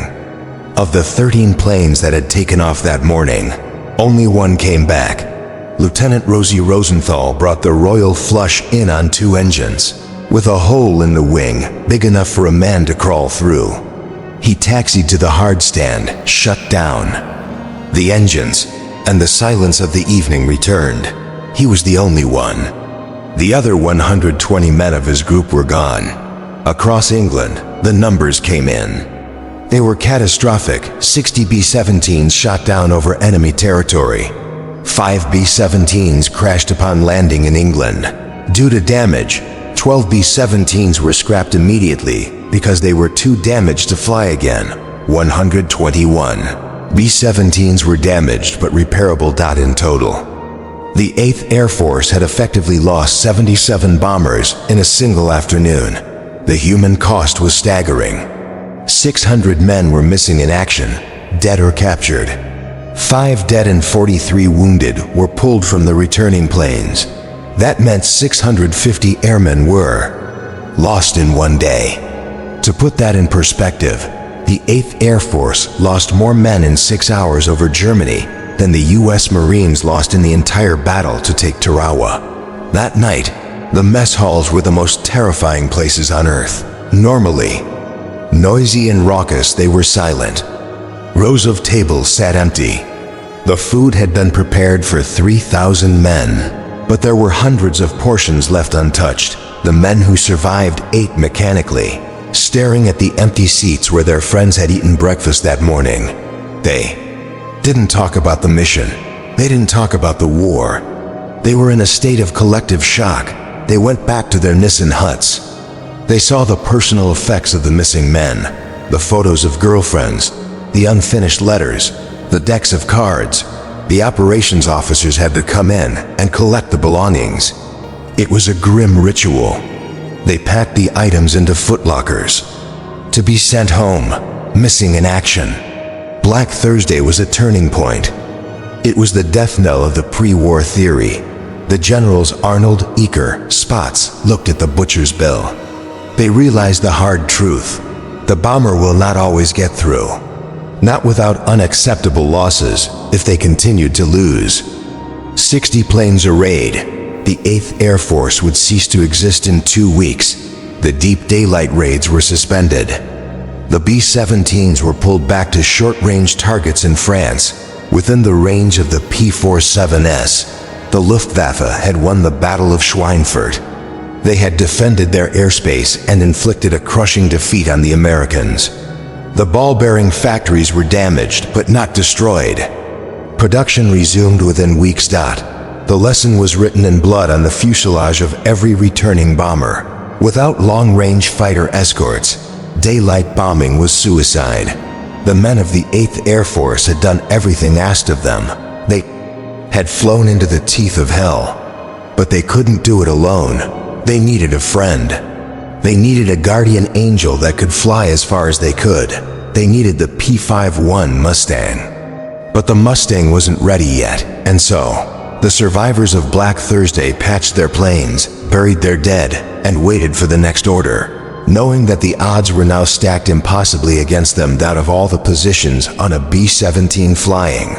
Of the 13 planes that had taken off that morning, only one came back. Lieutenant Rosie Rosenthal brought the Royal Flush in on 2 engines, with a hole in the wing big enough for a man to crawl through. He taxied to the hard stand, shut down the engines, and the silence of the evening returned. He was the only one. The other 120 men of his group were gone. Across England, the numbers came in. They were catastrophic. 60 B-17s shot down over enemy territory. 5 B-17s crashed upon landing in England. Due to damage, 12 B-17s were scrapped immediately because they were too damaged to fly again. 121 B-17s were damaged but repairable. In total, the 8th Air Force had effectively lost 77 bombers in a single afternoon. The human cost was staggering. 600 men were missing in action, dead or captured. 5 dead and 43 wounded were pulled from the returning planes. That meant 650 airmen were lost in one day. To put that in perspective, the 8th Air Force lost more men in 6 hours over Germany than the U.S. Marines lost in the entire battle to take Tarawa. That night, the mess halls were the most terrifying places on Earth. Normally noisy and raucous, they were silent. Rows of tables sat empty. The food had been prepared for 3,000 men, but there were hundreds of portions left untouched. The men who survived ate mechanically, staring at the empty seats where their friends had eaten breakfast that morning. They didn't talk about the mission. They didn't talk about the war. They were in a state of collective shock. They went back to their Nissen huts. They saw the personal effects of the missing men, the photos of girlfriends, the unfinished letters, the decks of cards. the operations officers had to come in and collect the belongings. It was a grim ritual. They packed the items into footlockers to be sent home, missing in action. Black Thursday was a turning point. It was the death knell of the pre-war theory. The generals Arnold, Eaker, Spots looked at the butcher's bill. They realized the hard truth. The bomber will not always get through. Not without unacceptable losses if they continued to lose. 60 planes a raid. The 8th Air Force would cease to exist in 2 weeks. The deep daylight raids were suspended. The B-17s were pulled back to short-range targets in France, within the range of the P-47s. The Luftwaffe had won the Battle of Schweinfurt. They had defended their airspace and inflicted a crushing defeat on the Americans. The ball-bearing factories were damaged, but not destroyed. Production resumed within weeks. The lesson was written in blood on the fuselage of every returning bomber. Without long-range fighter escorts, daylight bombing was suicide. The men of the 8th Air Force had done everything asked of them. They had flown into the teeth of hell. But they couldn't do it alone. They needed a friend. They needed a guardian angel that could fly as far as they could. They needed the P-51 Mustang. But the Mustang wasn't ready yet, and so the survivors of Black Thursday patched their planes, buried their dead, and waited for the next order, knowing that the odds were now stacked impossibly against them, that of all the positions on a B-17 flying.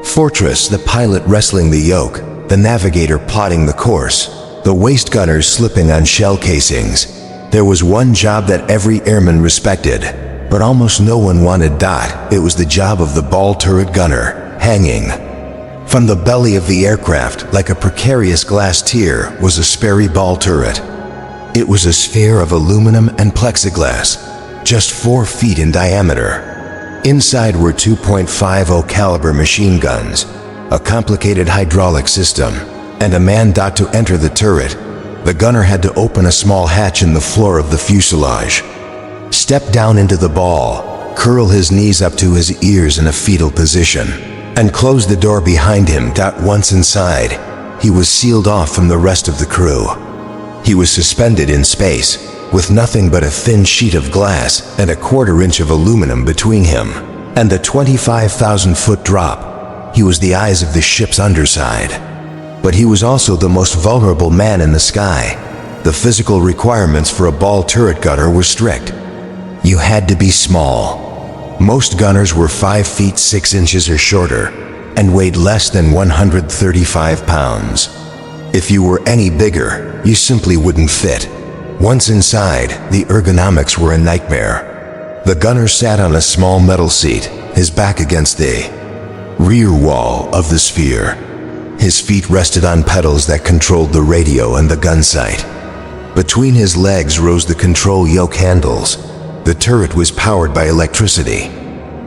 Fortress, the pilot wrestling the yoke, the navigator plotting the course, the waist gunners slipping on shell casings. There was one job that every airman respected, but almost no one wanted. It was the job of the ball turret gunner, hanging from the belly of the aircraft like a precarious glass tier was a Sperry ball turret. It was a sphere of aluminum and plexiglass, just 4 feet in diameter. Inside were 2.50 caliber machine guns, a complicated hydraulic system, and a man. To enter the turret, the gunner had to open a small hatch in the floor of the fuselage, step down into the ball, curl his knees up to his ears in a fetal position, and close the door behind him. Once inside, he was sealed off from the rest of the crew. He was suspended in space, with nothing but a thin sheet of glass and a 1/4 inch of aluminum between him and the 25,000-foot drop. He was the eyes of the ship's underside. But he was also the most vulnerable man in the sky. The physical requirements for a ball turret gunner were strict. You had to be small. Most gunners were 5 feet 6 inches or shorter and weighed less than 135 pounds. If you were any bigger, you simply wouldn't fit. Once inside, the ergonomics were a nightmare. The gunner sat on a small metal seat, his back against the rear wall of the sphere. His feet rested on pedals that controlled the radio and the gun sight. Between his legs rose the control yoke handles. The turret was powered by electricity.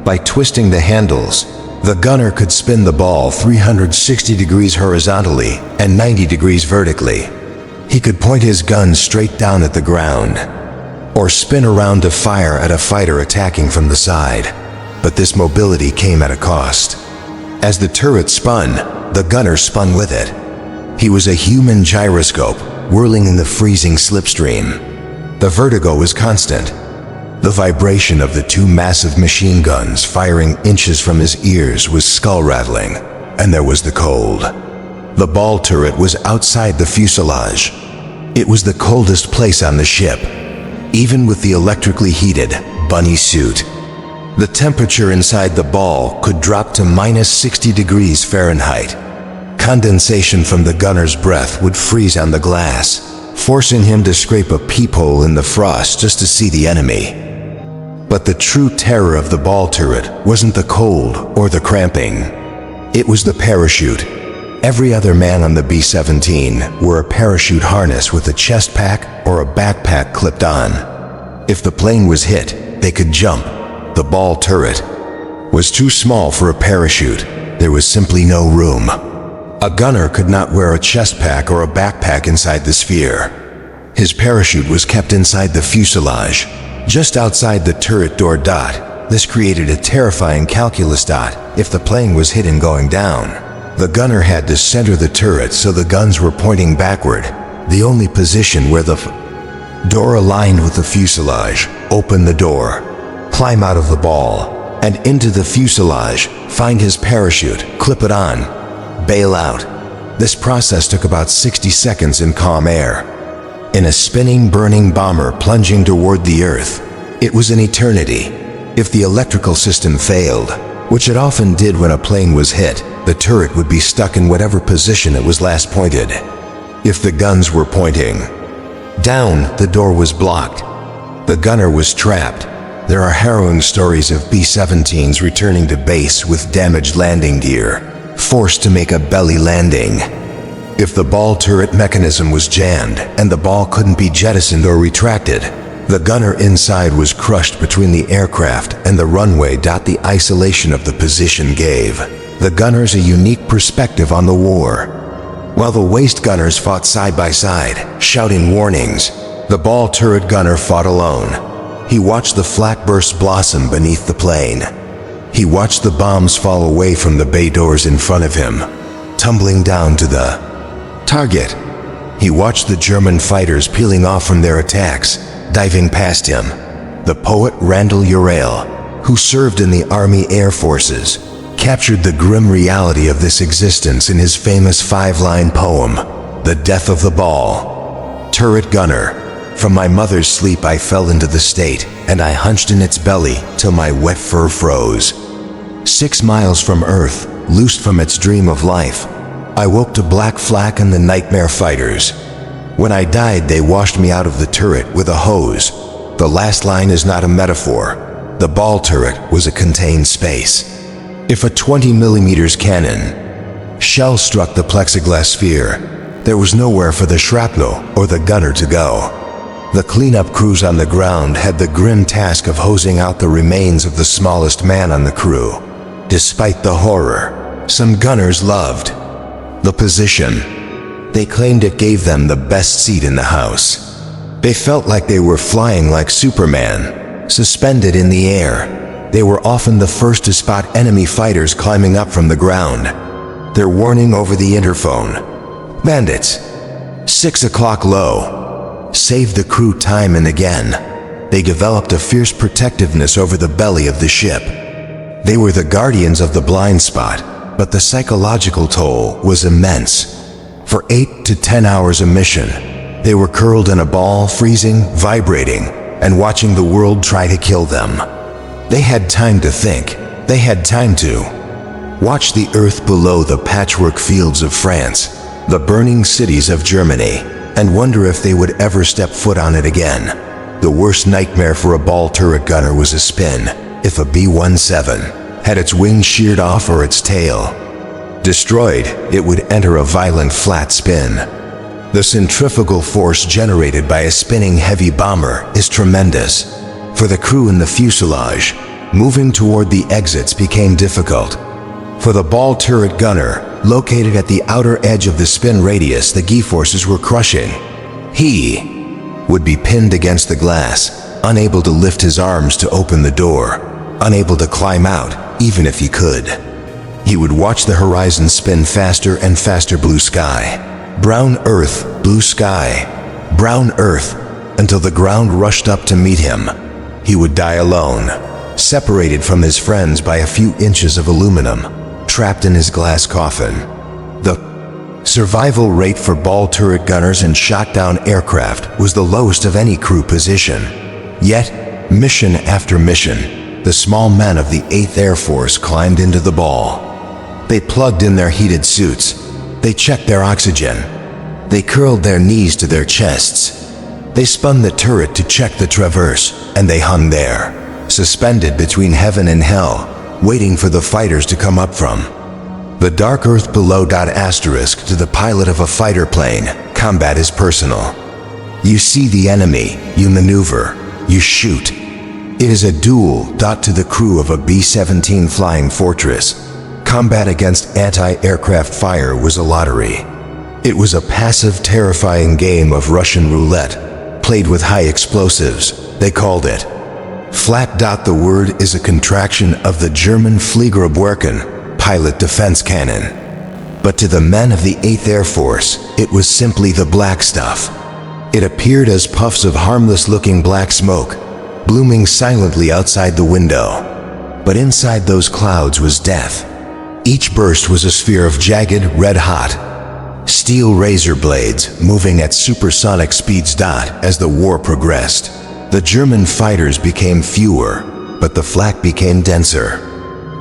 By twisting the handles, the gunner could spin the ball 360 degrees horizontally and 90 degrees vertically. He could point his gun straight down at the ground, or spin around to fire at a fighter attacking from the side. But this mobility came at a cost. As the turret spun, the gunner spun with it. He was a human gyroscope, whirling in the freezing slipstream. The vertigo was constant. The vibration of the 2 massive machine guns firing inches from his ears was skull-rattling, and there was the cold. The ball turret was outside the fuselage. It was the coldest place on the ship, even with the electrically heated bunny suit. The temperature inside the ball could drop to minus 60 degrees Fahrenheit. Condensation from the gunner's breath would freeze on the glass, forcing him to scrape a peephole in the frost just to see the enemy. But the true terror of the ball turret wasn't the cold or the cramping. It was the parachute. Every other man on the B-17 wore a parachute harness with a chest pack or a backpack clipped on. If the plane was hit, they could jump. The ball turret was too small for a parachute. There was simply no room. A gunner could not wear a chest pack or a backpack inside the sphere. His parachute was kept inside the fuselage, just outside the turret door. This created a terrifying calculus dot if the plane was hit and going down. The gunner had to center the turret so the guns were pointing backward, the only position where the door aligned with the fuselage. Open the door, climb out of the ball, and into the fuselage, find his parachute, clip it on, bail out. This process took about 60 seconds in calm air. In a spinning, burning bomber plunging toward the Earth, it was an eternity. If the electrical system failed, which it often did when a plane was hit, the turret would be stuck in whatever position it was last pointed. If the guns were pointing down, the door was blocked. The gunner was trapped. There are harrowing stories of B-17s returning to base with damaged landing gear, forced to make a belly landing. If the ball turret mechanism was jammed and the ball couldn't be jettisoned or retracted, the gunner inside was crushed between the aircraft and the runway. The isolation of the position gave the gunners a unique perspective on the war. While the waist gunners fought side by side, shouting warnings, the ball turret gunner fought alone. He watched the flak burst blossom beneath the plane. He watched the bombs fall away from the bay doors in front of him, tumbling down to the target. He watched the German fighters peeling off from their attacks, diving past him. The poet Randall Urale, who served in the Army Air Forces, captured the grim reality of this existence in his famous 5-line poem, The Death of the Ball. Turret gunner. From my mother's sleep I fell into the state, and I hunched in its belly till my wet fur froze. 6 miles from Earth, loosed from its dream of life, I woke to black flak and the nightmare fighters. When I died, they washed me out of the turret with a hose. The last line is not a metaphor. The ball turret was a contained space. If a 20mm cannon shell struck the plexiglass sphere, there was nowhere for the shrapnel or the gunner to go. The cleanup crews on the ground had the grim task of hosing out the remains of the smallest man on the crew. Despite the horror, some gunners loved the position. They claimed it gave them the best seat in the house. They felt like they were flying like Superman, suspended in the air. They were often the first to spot enemy fighters climbing up from the ground. Their warning over the interphone: bandits, 6 o'clock low, saved the crew time and again. They developed a fierce protectiveness over the belly of the ship. They were the guardians of the blind spot, but the psychological toll was immense. For 8 to 10 hours a mission, they were curled in a ball, freezing, vibrating, and watching the world try to kill them. They had time to think. They had time to watch the earth below the patchwork fields of France, the burning cities of Germany, and wonder if they would ever step foot on it again. The worst nightmare for a ball turret gunner was a spin. If a B-17 had its wings sheared off or its tail destroyed, it would enter a violent flat spin. The centrifugal force generated by a spinning heavy bomber is tremendous. For the crew in the fuselage, moving toward the exits became difficult. For the ball turret gunner, located at the outer edge of the spin radius, the G-forces were crushing. He would be pinned against the glass, unable to lift his arms to open the door, unable to climb out, even if he could. He would watch the horizon spin faster and faster. Blue sky, brown earth, blue sky, brown earth, until the ground rushed up to meet him. He would die alone, separated from his friends by a few inches of aluminum, trapped in his glass coffin. The survival rate for ball turret gunners and shot-down aircraft was the lowest of any crew position. Yet, mission after mission, the small men of the 8th Air Force climbed into the ball. They plugged in their heated suits. They checked their oxygen. They curled their knees to their chests. They spun the turret to check the traverse, and they hung there, suspended between heaven and hell, waiting for the fighters to come up from the dark earth below. Asterisk to the pilot of a fighter plane, combat is personal. You see the enemy, you maneuver, you shoot. It is a duel. To the crew of a B-17 Flying Fortress, combat against anti-aircraft fire was a lottery. It was a passive, terrifying game of Russian roulette, played with high explosives. They called it Flak. The word is a contraction of the German Fliegerabwehrken, pilot defense cannon. But to the men of the 8th Air Force, it was simply the black stuff. It appeared as puffs of harmless-looking black smoke, blooming silently outside the window. But inside those clouds was death. Each burst was a sphere of jagged, red-hot steel razor blades moving at supersonic speeds. As the war progressed, the German fighters became fewer, but the flak became denser.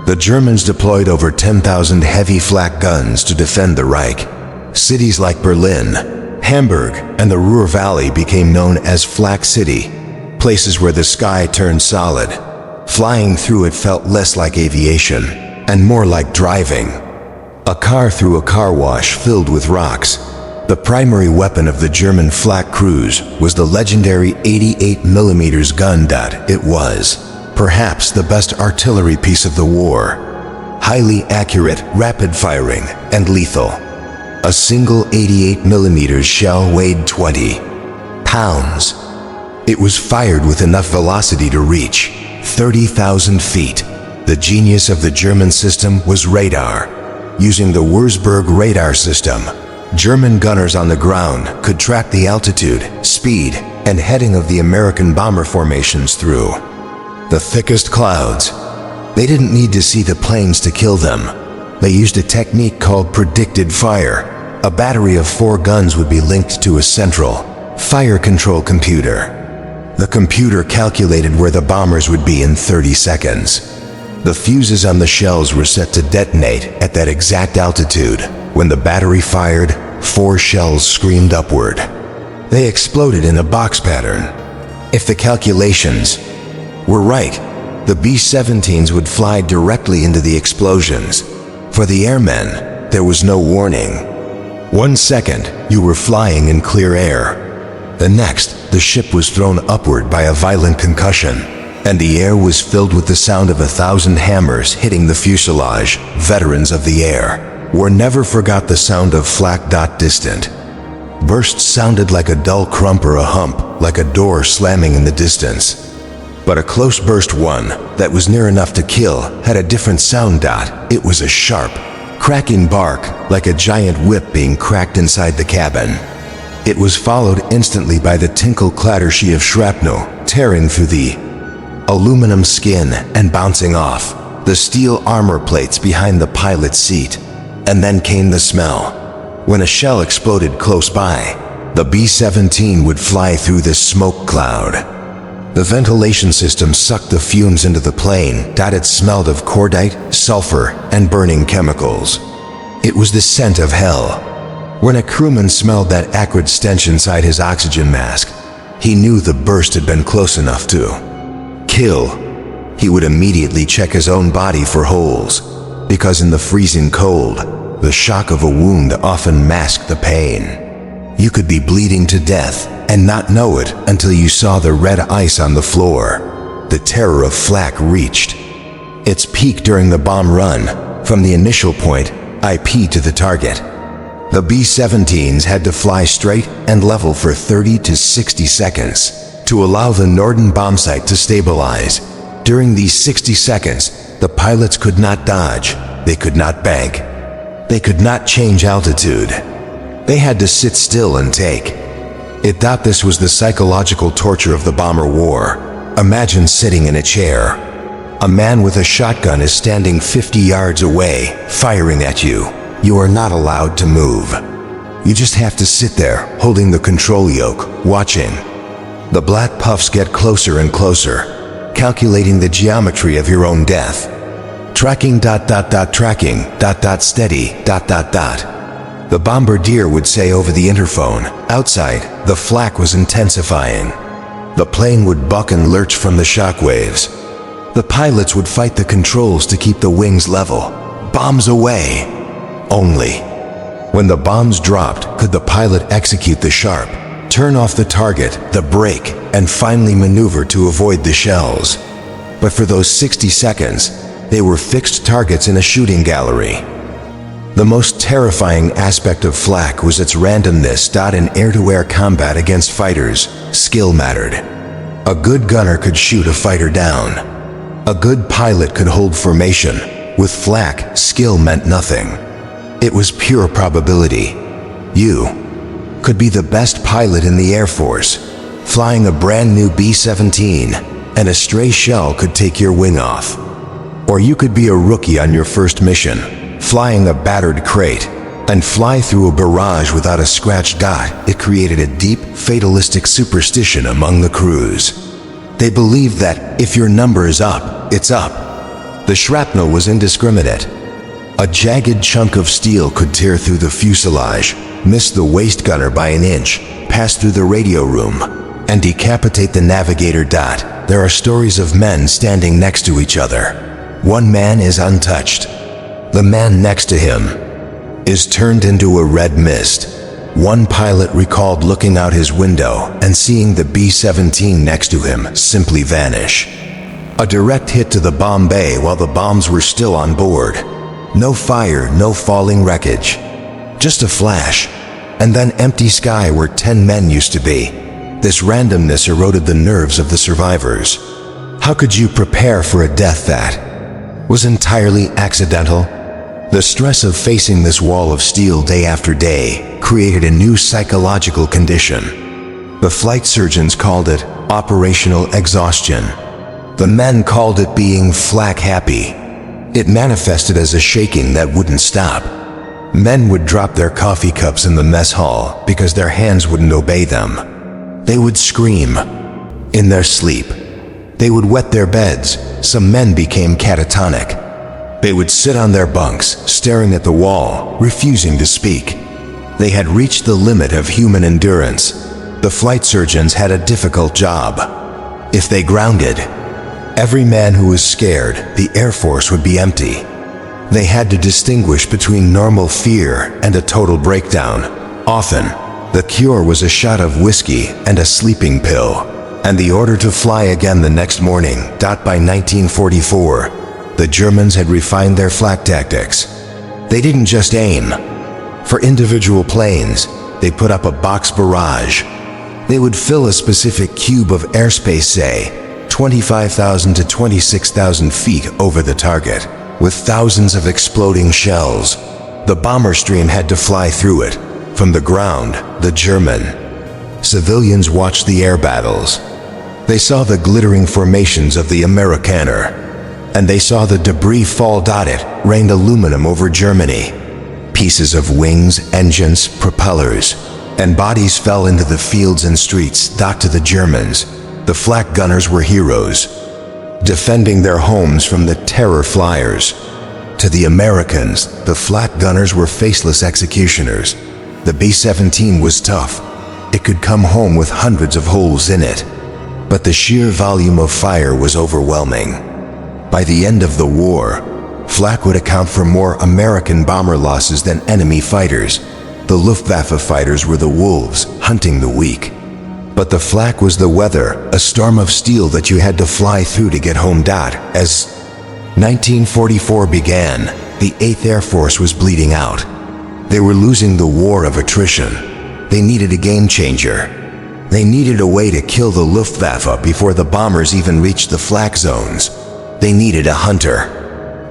The Germans deployed over 10,000 heavy flak guns to defend the Reich. Cities like Berlin, Hamburg, and the Ruhr Valley became known as Flak City, places where the sky turned solid. Flying through it felt less like aviation and more like driving. A car through a car wash filled with rocks. The primary weapon of the German flak crews was the legendary 88mm gun. It was perhaps the best artillery piece of the war. Highly accurate, rapid-firing, and lethal. A single 88mm shell weighed 20 pounds. It was fired with enough velocity to reach 30,000 feet. The genius of the German system was radar. Using the Wurzburg radar system, German gunners on the ground could track the altitude, speed, and heading of the American bomber formations through the thickest clouds. They didn't need to see the planes to kill them. They used a technique called predicted fire. A battery of 4 guns would be linked to a central fire control computer. The computer calculated where the bombers would be in 30 seconds. The fuses on the shells were set to detonate at that exact altitude. When the battery fired, 4 shells screamed upward. They exploded in a box pattern. If the calculations were right, the B-17s would fly directly into the explosions. For the airmen, there was no warning. 1 second, you were flying in clear air. The next, the ship was thrown upward by a violent concussion, and the air was filled with the sound of 1,000 hammers hitting the fuselage. Veterans of the air never forgot the sound of flak. Distant bursts sounded like a dull crump or a hump, like a door slamming in the distance. But a close burst, one that was near enough to kill, had a different sound. It was a sharp, cracking bark, like a giant whip being cracked inside the cabin. It was followed instantly by the tinkle-clattershy of shrapnel tearing through the aluminum skin and bouncing off the steel armor plates behind the pilot's seat. And then came the smell. When a shell exploded close by, the B-17 would fly through this smoke cloud. The ventilation system sucked the fumes into the plane. It smelled of cordite, sulfur, and burning chemicals. It was the scent of hell. When a crewman smelled that acrid stench inside his oxygen mask, he knew the burst had been close enough to kill. He would immediately check his own body for holes, because in the freezing cold, the shock of a wound often masked the pain. You could be bleeding to death and not know it until you saw the red ice on the floor. The terror of flak reached its peak during the bomb run, from the initial point, IP, to the target. The B-17s had to fly straight and level for 30 to 60 seconds to allow the Norden bombsight to stabilize. During these 60 seconds, the pilots could not dodge, they could not bank, they could not change altitude. They had to sit still and take it. This was the psychological torture of the bomber war. Imagine sitting in a chair. A man with a shotgun is standing 50 yards away, firing at you. You are not allowed to move. You just have to sit there, holding the control yoke, watching. The black puffs get closer and closer, calculating the geometry of your own death. Tracking, tracking, steady, The bombardier would say over the interphone. Outside, the flak was intensifying. The plane would buck and lurch from the shockwaves. The pilots would fight the controls to keep the wings level. Bombs away. Only when the bombs dropped could the pilot execute the sharp, turn off the target, the brake, and finally maneuver to avoid the shells. But for those 60 seconds, they were fixed targets in a shooting gallery. The most terrifying aspect of flak was its randomness. In air-to-air combat against fighters, skill mattered. A good gunner could shoot a fighter down. A good pilot could hold formation. With Flak, skill meant nothing. It was pure probability. You could be the best pilot in the Air Force, flying a brand new B-17, and a stray shell could take your wing off. Or you could be a rookie on your first mission, flying a battered crate, and fly through a barrage without a scratched dot. It created a deep, fatalistic superstition among the crews. They believed that if your number is up, it's up. The shrapnel was indiscriminate. A jagged chunk of steel could tear through the fuselage, miss the waist gunner by an inch, pass through the radio room, and decapitate the navigator. There are stories of men standing next to each other. One man is untouched. The man next to him is turned into a red mist. One pilot recalled looking out his window and seeing the B-17 next to him simply vanish. A direct hit to the bomb bay while the bombs were still on board. No fire, no falling wreckage. Just a flash, and then empty sky where 10 men used to be. This randomness eroded the nerves of the survivors. How could you prepare for a death that was entirely accidental? The stress of facing this wall of steel day after day created a new psychological condition. The flight surgeons called it operational exhaustion. The men called it being flak happy. It manifested as a shaking that wouldn't stop. Men would drop their coffee cups in the mess hall because their hands wouldn't obey them. They would scream in their sleep. They would wet their beds. Some men became catatonic. They would sit on their bunks, staring at the wall, refusing to speak. They had reached the limit of human endurance. The flight surgeons had a difficult job. If they grounded every man who was scared, the Air Force would be empty. They had to distinguish between normal fear and a total breakdown. Often, the cure was a shot of whiskey and a sleeping pill, and the order to fly again the next morning. By 1944, the Germans had refined their flak tactics. They didn't just aim for individual planes, they put up a box barrage. They would fill a specific cube of airspace, say, 25,000 to 26,000 feet over the target, with thousands of exploding shells. The bomber stream had to fly through it. From the ground, the German civilians watched the air battles. They saw the glittering formations of the Amerikaner, and they saw the debris fall. It rained aluminum over Germany. Pieces of wings, engines, propellers, and bodies fell into the fields and streets. To the Germans, the flak gunners were heroes, defending their homes from the terror flyers. To the Americans, the flak gunners were faceless executioners. The B-17 was tough. It could come home with hundreds of holes in it, but the sheer volume of fire was overwhelming. By the end of the war, flak would account for more American bomber losses than enemy fighters. The Luftwaffe fighters were the wolves, hunting the weak. But the flak was the weather, a storm of steel that you had to fly through to get home. As 1944 began, the 8th Air Force was bleeding out. They were losing the war of attrition. They needed a game changer. They needed a way to kill the Luftwaffe before the bombers even reached the flak zones. They needed a hunter.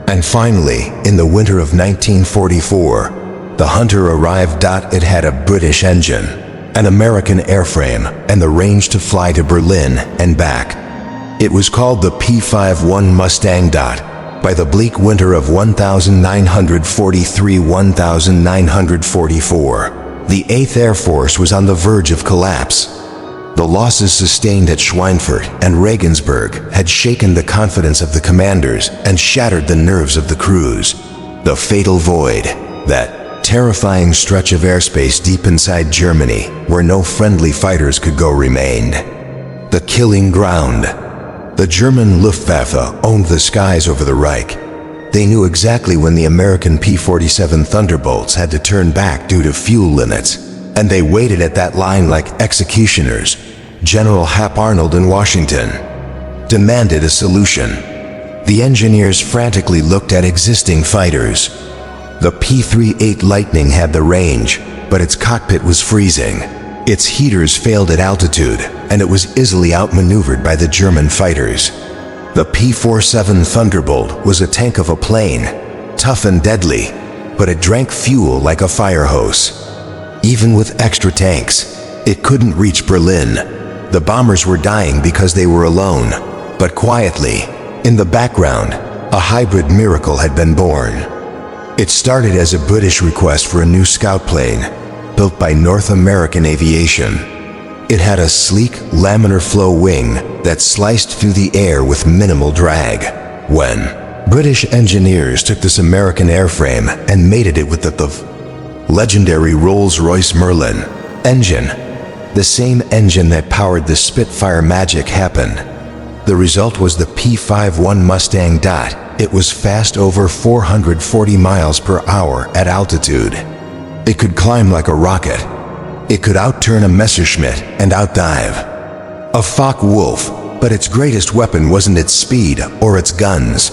And finally, in the winter of 1944, the hunter arrived. It had a British engine, an American airframe, and the range to fly to Berlin and back. It was called the P-51 Mustang. By the bleak winter of 1943-1944, the 8th Air Force was on the verge of collapse. The losses sustained at Schweinfurt and Regensburg had shaken the confidence of the commanders and shattered the nerves of the crews. The fatal void, that terrifying stretch of airspace deep inside Germany where no friendly fighters could go, remained. The killing ground. The German Luftwaffe owned the skies over the Reich. They knew exactly when the American P-47 Thunderbolts had to turn back due to fuel limits, and they waited at that line like executioners. General Hap Arnold in Washington demanded a solution. The engineers frantically looked at existing fighters. The P-38 Lightning had the range, but its cockpit was freezing. Its heaters failed at altitude, and it was easily outmaneuvered by the German fighters. The P-47 Thunderbolt was a tank of a plane, tough and deadly, but it drank fuel like a fire hose. Even with extra tanks, it couldn't reach Berlin. The bombers were dying because they were alone, but quietly, in the background, a hybrid miracle had been born. It started as a British request for a new scout plane, built by North American Aviation. It had a sleek, laminar flow wing that sliced through the air with minimal drag. When British engineers took this American airframe and mated it with the legendary Rolls-Royce Merlin engine, the same engine that powered the Spitfire magic happened. The result was the P-51 Mustang. It was fast over 440 miles per hour at altitude. It could climb like a rocket. It could outturn a Messerschmitt and outdive a Focke-Wulf, but its greatest weapon wasn't its speed or its guns.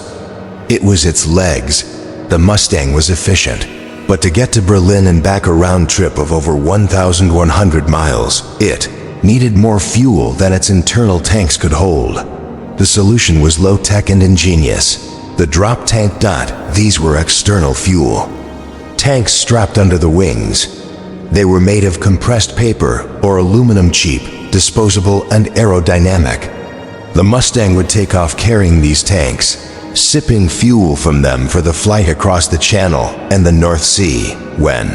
It was its legs. The Mustang was efficient, but to get to Berlin and back a round trip of over 1,100 miles, it needed more fuel than its internal tanks could hold. The solution was low-tech and ingenious. The drop tank. These were external fuel tanks strapped under the wings. They were made of compressed paper or aluminum, cheap, disposable, and aerodynamic. The Mustang would take off carrying these tanks, sipping fuel from them for the flight across the Channel and the North Sea. When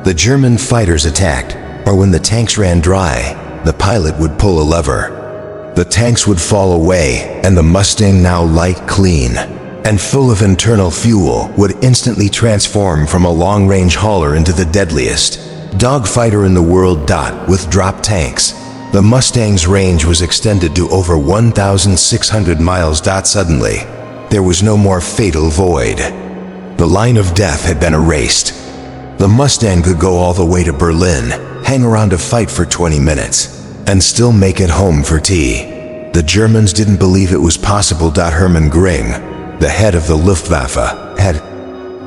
the German fighters attacked, or when the tanks ran dry, the pilot would pull a lever. The tanks would fall away, and the Mustang, now light, clean, and full of internal fuel, would instantly transform from a long-range hauler into the deadliest dogfighter in the world. With drop tanks, the Mustang's range was extended to over 1,600 miles. Suddenly, there was no more fatal void. The line of death had been erased. The Mustang could go all the way to Berlin, hang around a fight for 20 minutes, and still make it home for tea. The Germans didn't believe it was possible. Hermann Göring, the head of the Luftwaffe, had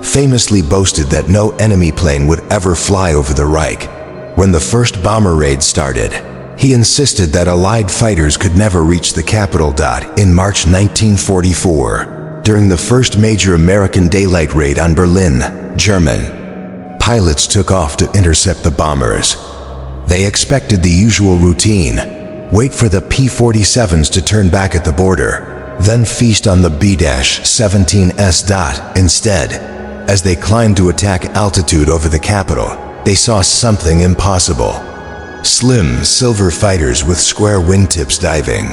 famously boasted that no enemy plane would ever fly over the Reich. When the first bomber raid started, he insisted that Allied fighters could never reach the capital. In March 1944, during the first major American daylight raid on Berlin, German pilots took off to intercept the bombers. They expected the usual routine: wait for the P-47s to turn back at the border, then feast on the B-17s. Instead, as they climbed to attack altitude over the capital, they saw something impossible. Slim, silver fighters with square wingtips diving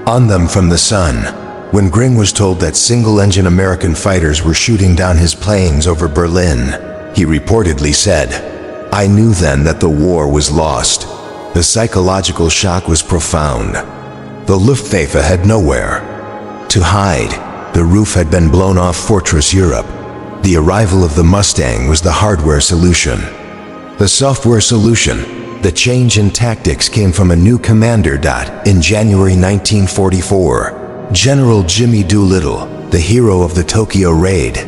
on them from the sun. When Göring was told that single-engine American fighters were shooting down his planes over Berlin, he reportedly said, "I knew then that the war was lost." The psychological shock was profound. The Luftwaffe had nowhere to hide. The roof had been blown off Fortress Europe. The arrival of the Mustang was the hardware solution. The software solution, the change in tactics, came from a new commander. In January 1944, General Jimmy Doolittle, the hero of the Tokyo Raid,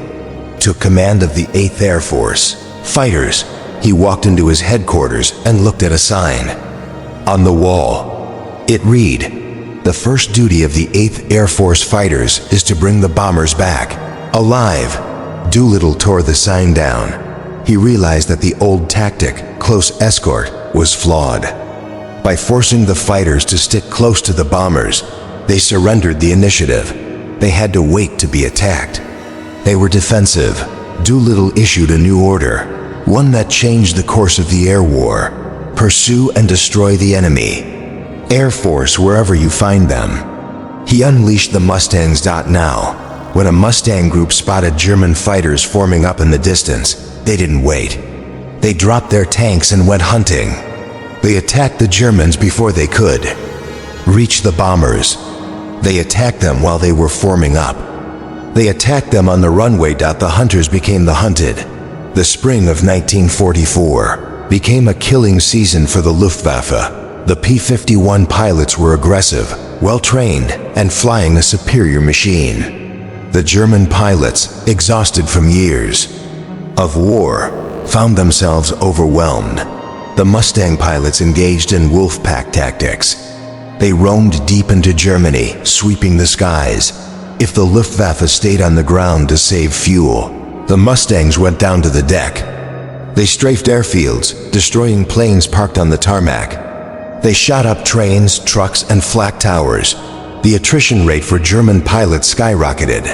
took command of the 8th Air Force fighters. He walked into his headquarters and looked at a sign on the wall. It read, "The first duty of the 8th Air Force fighters is to bring the bombers back alive." Doolittle tore the sign down. He realized that the old tactic, close escort, was flawed. By forcing the fighters to stick close to the bombers, they surrendered the initiative. They had to wait to be attacked. They were defensive. Doolittle issued a new order, one that changed the course of the air war: pursue and destroy the enemy. Air Force wherever you find them. He unleashed the Mustangs. Now, when a Mustang group spotted German fighters forming up in the distance, they didn't wait. They dropped their tanks and went hunting. They attacked the Germans before they could reach the bombers. They attacked them while they were forming up. They attacked them on the runway. The hunters became the hunted. The spring of 1944 became a killing season for the Luftwaffe. The P-51 pilots were aggressive, well-trained, and flying a superior machine. The German pilots, exhausted from years of war, found themselves overwhelmed. the Mustang pilots engaged in wolf pack tactics. They roamed deep into Germany, sweeping the skies. If the Luftwaffe stayed on the ground to save fuel, the Mustangs went down to the deck. They strafed airfields, destroying planes parked on the tarmac. They shot up trains, trucks, and flak towers. The attrition rate for German pilots skyrocketed.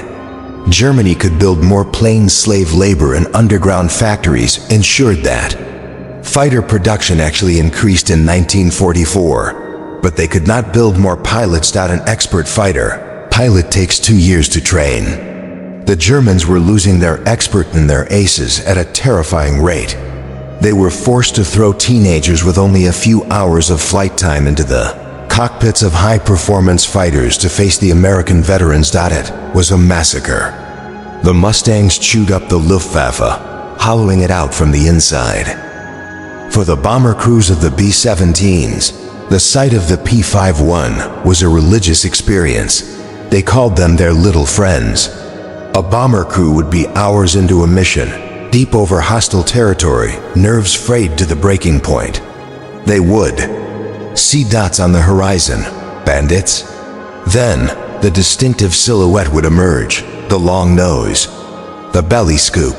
Germany could build more plain slave labor and underground factories ensured that. Fighter production actually increased in 1944, but they could not build more pilots without an expert fighter. Pilot takes 2 years to train. The Germans were losing their expert and their aces at a terrifying rate. They were forced to throw teenagers with only a few hours of flight time into the cockpits of high-performance fighters to face the American veterans. It was a massacre. The Mustangs chewed up the Luftwaffe, hollowing it out from the inside. For the bomber crews of the B-17s, the sight of the P-51 was a religious experience. They called them their little friends. A bomber crew would be hours into a mission, deep over hostile territory, nerves frayed to the breaking point. They would see dots on the horizon, bandits. Then, the distinctive silhouette would emerge, the long nose, the belly scoop,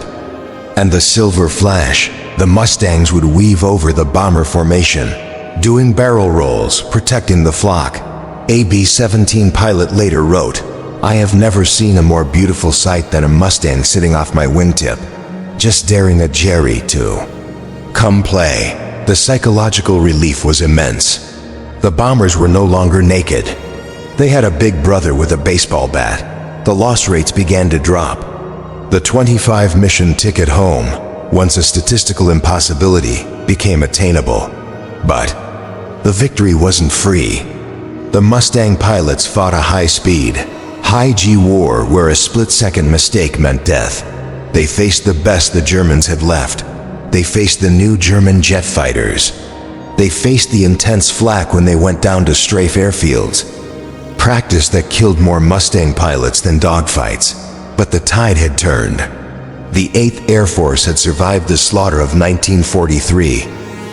and the silver flash. The Mustangs would weave over the bomber formation, doing barrel rolls, protecting the flock. A B-17 pilot later wrote, "I have never seen a more beautiful sight than a Mustang sitting off my wingtip, just staring at Jerry to come play." The psychological relief was immense. The bombers were no longer naked. They had a big brother with a baseball bat. The loss rates began to drop. The 25 mission ticket home, once a statistical impossibility, became attainable. But the victory wasn't free. The Mustang pilots fought a high-speed, high-G war where a split-second mistake meant death. They faced the best the Germans had left. They faced the new German jet fighters. They faced the intense flak when they went down to strafe airfields. Practice that killed more Mustang pilots than dogfights. But the tide had turned. The 8th Air Force had survived the slaughter of 1943.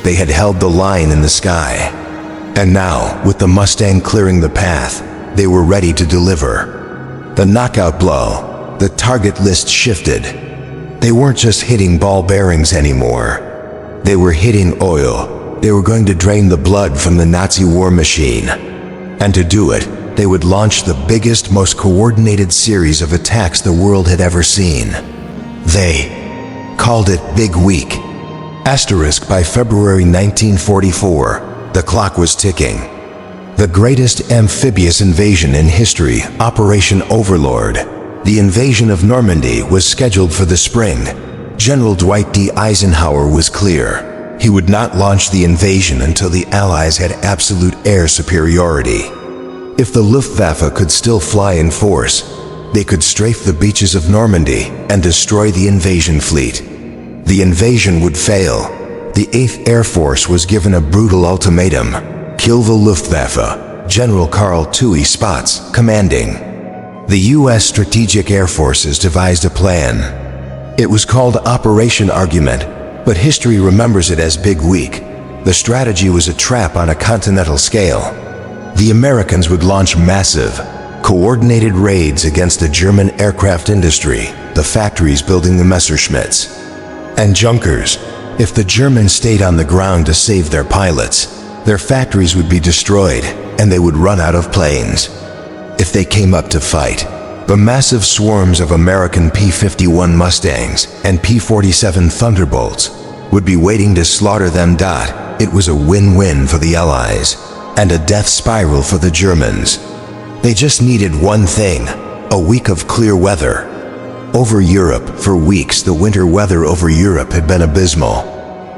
They had held the line in the sky. And now, with the Mustang clearing the path, they were ready to deliver. The knockout blow, the target list shifted. They weren't just hitting ball bearings anymore. They were hitting oil. They were going to drain the blood from the Nazi war machine. And to do it, they would launch the biggest, most coordinated series of attacks the world had ever seen. They called it Big Week. Asterisk by February 1944, the clock was ticking. The greatest amphibious invasion in history, Operation Overlord. The invasion of Normandy was scheduled for the spring. General Dwight D. Eisenhower was clear. He would not launch the invasion until the Allies had absolute air superiority. If the Luftwaffe could still fly in force, they could strafe the beaches of Normandy and destroy the invasion fleet. The invasion would fail. The 8th Air Force was given a brutal ultimatum: kill the Luftwaffe. General Carl Toohey Spots, commanding. The U.S. Strategic Air Forces devised a plan. It was called Operation Argument, but history remembers it as Big Week. The strategy was a trap on a continental scale. The Americans would launch massive, coordinated raids against the German aircraft industry, the factories building the Messerschmitts and Junkers. If the Germans stayed on the ground to save their pilots, their factories would be destroyed and they would run out of planes. If they came up to fight, the massive swarms of American P-51 Mustangs and P-47 Thunderbolts would be waiting to slaughter them. It was a win-win for the Allies and a death spiral for the Germans. They just needed one thing: a week of clear weather. Over Europe, for weeks, the winter weather over Europe had been abysmal.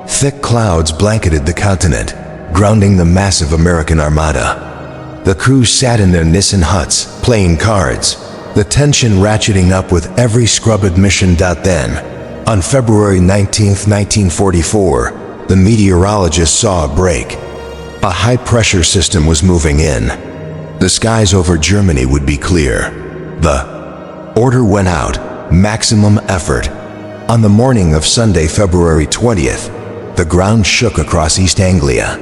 Thick clouds blanketed the continent, grounding the massive American armada. The crews sat in their Nissan huts, playing cards, the tension ratcheting up with every scrub admission. Then, on February 19, 1944, the meteorologists saw a break. A high-pressure system was moving in. The skies over Germany would be clear. The order went out: maximum effort. On the morning of Sunday, February 20th, the ground shook across East Anglia.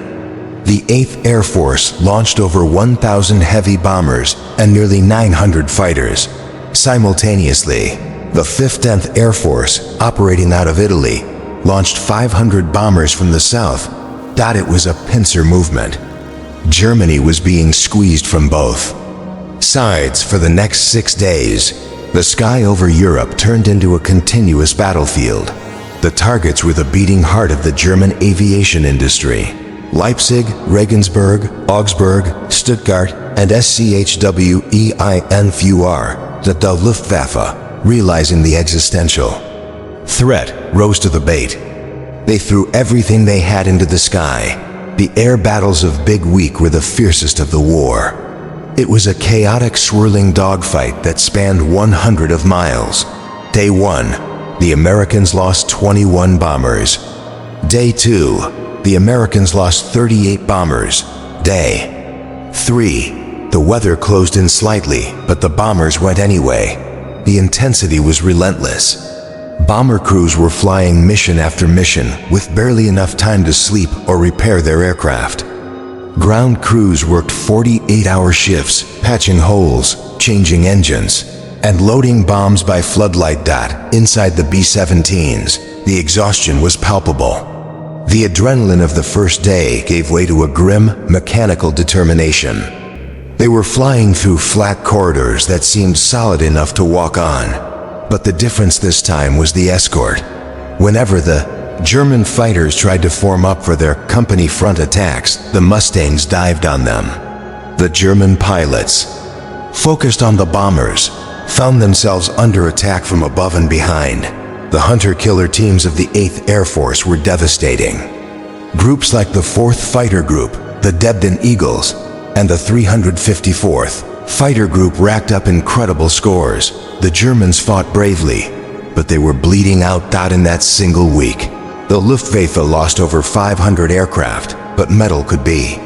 The 8th Air Force launched over 1,000 heavy bombers and nearly 900 fighters. Simultaneously, the 5th 10th Air Force, operating out of Italy, launched 500 bombers from the south. It was a pincer movement. Germany was being squeezed from both sides for the next 6 days. The sky over Europe turned into a continuous battlefield. The targets were the beating heart of the German aviation industry. Leipzig, Regensburg, Augsburg, Stuttgart, and Schweinfurt, the Luftwaffe, realizing the existential threat, rose to the bait. They threw everything they had into the sky. The air battles of Big Week were the fiercest of the war. It was a chaotic, swirling dogfight that spanned 100 of miles. Day 1, the Americans lost 21 bombers. Day 2, the Americans lost 38 bombers. Day 3, the weather closed in slightly, but the bombers went anyway. The intensity was relentless. Bomber crews were flying mission after mission with barely enough time to sleep or repair their aircraft. Ground crews worked 48-hour shifts, patching holes, changing engines, and loading bombs by floodlight. Inside the B-17s, the exhaustion was palpable. The adrenaline of the first day gave way to a grim, mechanical determination. They were flying through flat corridors that seemed solid enough to walk on. But the difference this time was the escort. Whenever the German fighters tried to form up for their company front attacks, the Mustangs dived on them. The German pilots, focused on the bombers, found themselves under attack from above and behind. The hunter-killer teams of the 8th Air Force were devastating. Groups like the 4th Fighter Group, the Debden Eagles, and the 354th Fighter Group racked up incredible scores. The Germans fought bravely, but they were bleeding out. In that single week, the Luftwaffe lost over 500 aircraft, but metal could be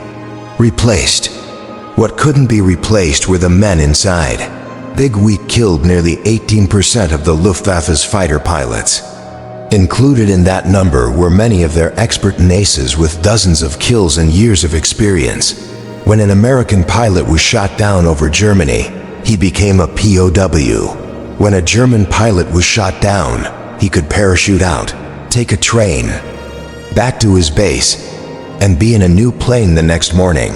replaced. What couldn't be replaced were the men inside. Big Week killed nearly 18% of the Luftwaffe's fighter pilots. Included in that number were many of their expert aces with dozens of kills and years of experience. When an American pilot was shot down over Germany, he became a POW. When a German pilot was shot down, he could parachute out, take a train back to his base, and be in a new plane the next morning.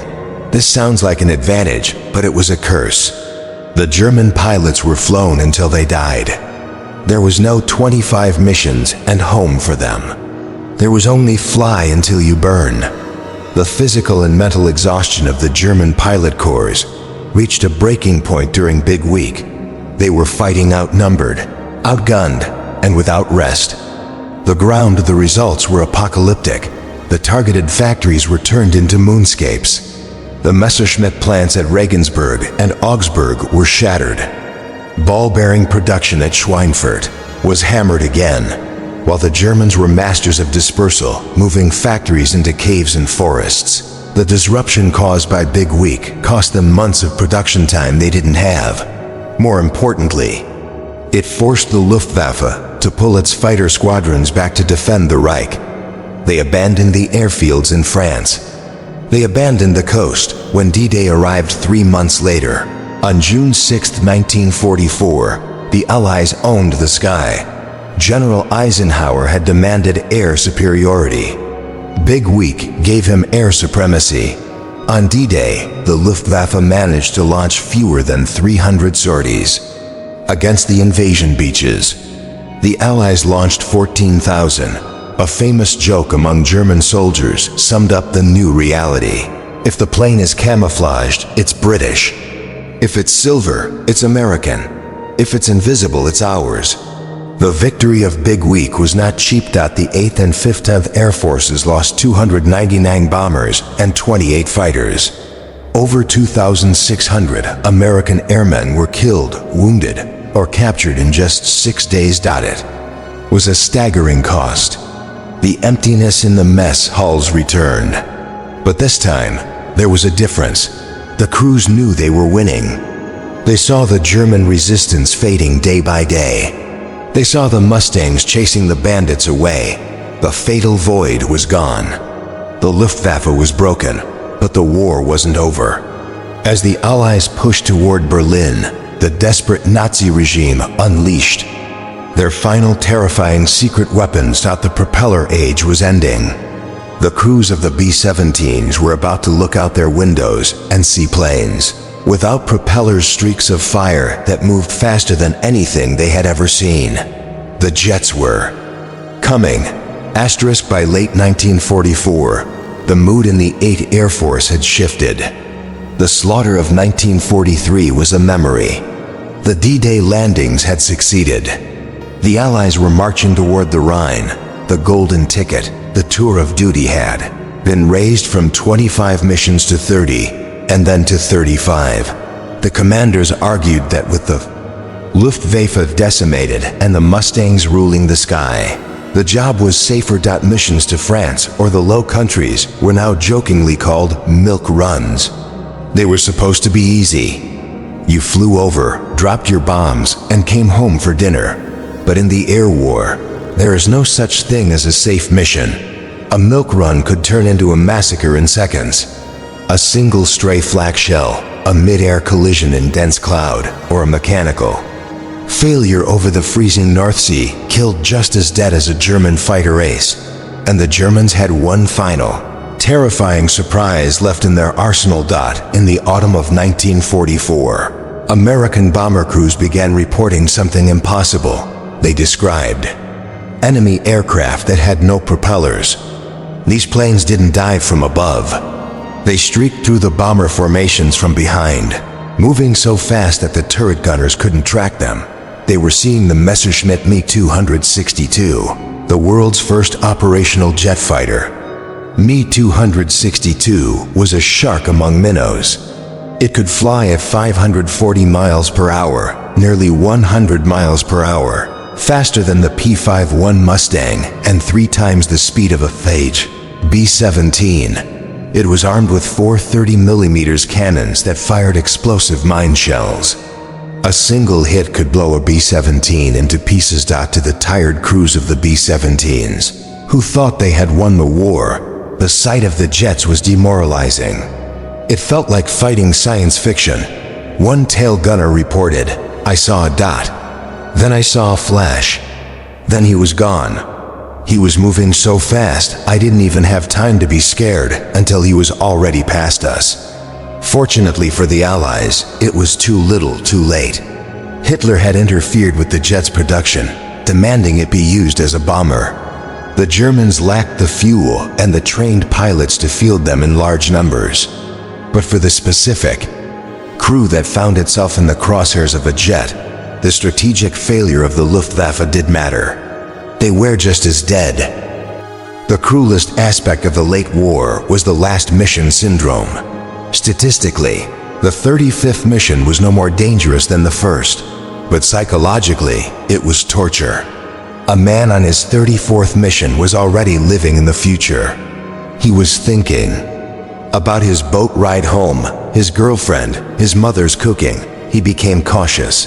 This sounds like an advantage, but it was a curse. The German pilots were flown until they died. There was no 25 missions and home for them. There was only fly until you burn. The physical and mental exhaustion of the German pilot corps reached a breaking point during Big Week. They were fighting outnumbered, outgunned, and without rest. The ground, the results were apocalyptic. The targeted factories were turned into moonscapes. The Messerschmitt plants at Regensburg and Augsburg were shattered. Ball-bearing production at Schweinfurt was hammered again, while the Germans were masters of dispersal, moving factories into caves and forests. The disruption caused by Big Week cost them months of production time they didn't have. More importantly, it forced the Luftwaffe to pull its fighter squadrons back to defend the Reich. They abandoned the airfields in France. They abandoned the coast when D-Day arrived 3 months later. On June 6, 1944, the Allies owned the sky. General Eisenhower had demanded air superiority. Big Week gave him air supremacy. On D-Day, the Luftwaffe managed to launch fewer than 300 sorties against the invasion beaches. The Allies launched 14,000. A famous joke among German soldiers summed up the new reality. If the plane is camouflaged, it's British. If it's silver, it's American. If it's invisible, it's ours. The victory of Big Week was not cheap. The 8th and 5th 10th Air Forces lost 299 bombers and 28 fighters. Over 2,600 American airmen were killed, wounded, or captured in just 6 days. It was a staggering cost. The emptiness in the mess halls returned. But this time, there was a difference. The crews knew they were winning. They saw the German resistance fading day by day. They saw the Mustangs chasing the bandits away. The fatal void was gone. The Luftwaffe was broken, but the war wasn't over. As the Allies pushed toward Berlin, the desperate Nazi regime unleashed. Their final terrifying secret weapons thought the propeller age was ending. The crews of the B-17s were about to look out their windows and see planes without propellers, streaks of fire that moved faster than anything they had ever seen. The jets were coming. By late 1944, the mood in the 8th Air Force had shifted. The slaughter of 1943 was a memory. The D-Day landings had succeeded. The Allies were marching toward the Rhine. The golden ticket, the tour of duty, had been raised from 25 missions to 30, and then to 35. The commanders argued that with the Luftwaffe decimated and the Mustangs ruling the sky, the job was safer. Missions to France or the Low Countries were now jokingly called milk runs. They were supposed to be easy. You flew over, dropped your bombs, and came home for dinner. But in the air war, there is no such thing as a safe mission. A milk run could turn into a massacre in seconds. A single stray flak shell, a mid-air collision in dense cloud, or a mechanical failure over the freezing North Sea killed just as dead as a German fighter ace. And the Germans had one final, terrifying surprise left in their arsenal. In the autumn of 1944, American bomber crews began reporting something impossible. They described enemy aircraft that had no propellers. These planes didn't dive from above. They streaked through the bomber formations from behind, moving so fast that the turret gunners couldn't track them. They were seeing the Messerschmitt Me-262, the world's first operational jet fighter. Me-262 was a shark among minnows. It could fly at 540 miles per hour, nearly 100 miles per hour, faster than the P-51 Mustang and 3 times the speed of a phage B-17. It was armed with 4 30mm cannons that fired explosive mine shells. A single hit could blow a B-17 into pieces. To the tired crews of the B-17s, who thought they had won the war, the sight of the jets was demoralizing. It felt like fighting science fiction. One tail gunner reported, "I saw a dot. Then I saw a flash. Then he was gone. He was moving so fast, I didn't even have time to be scared until he was already past us." Fortunately for the Allies, it was too little too late. Hitler had interfered with the jet's production, demanding it be used as a bomber. The Germans lacked the fuel and the trained pilots to field them in large numbers. But for the specific crew that found itself in the crosshairs of a jet, the strategic failure of the Luftwaffe did matter. They were just as dead. The cruelest aspect of the late war was the last mission syndrome. Statistically, the 35th mission was no more dangerous than the first, but psychologically, it was torture. A man on his 34th mission was already living in the future. He was thinking about his boat ride home, his girlfriend, his mother's cooking. He became cautious.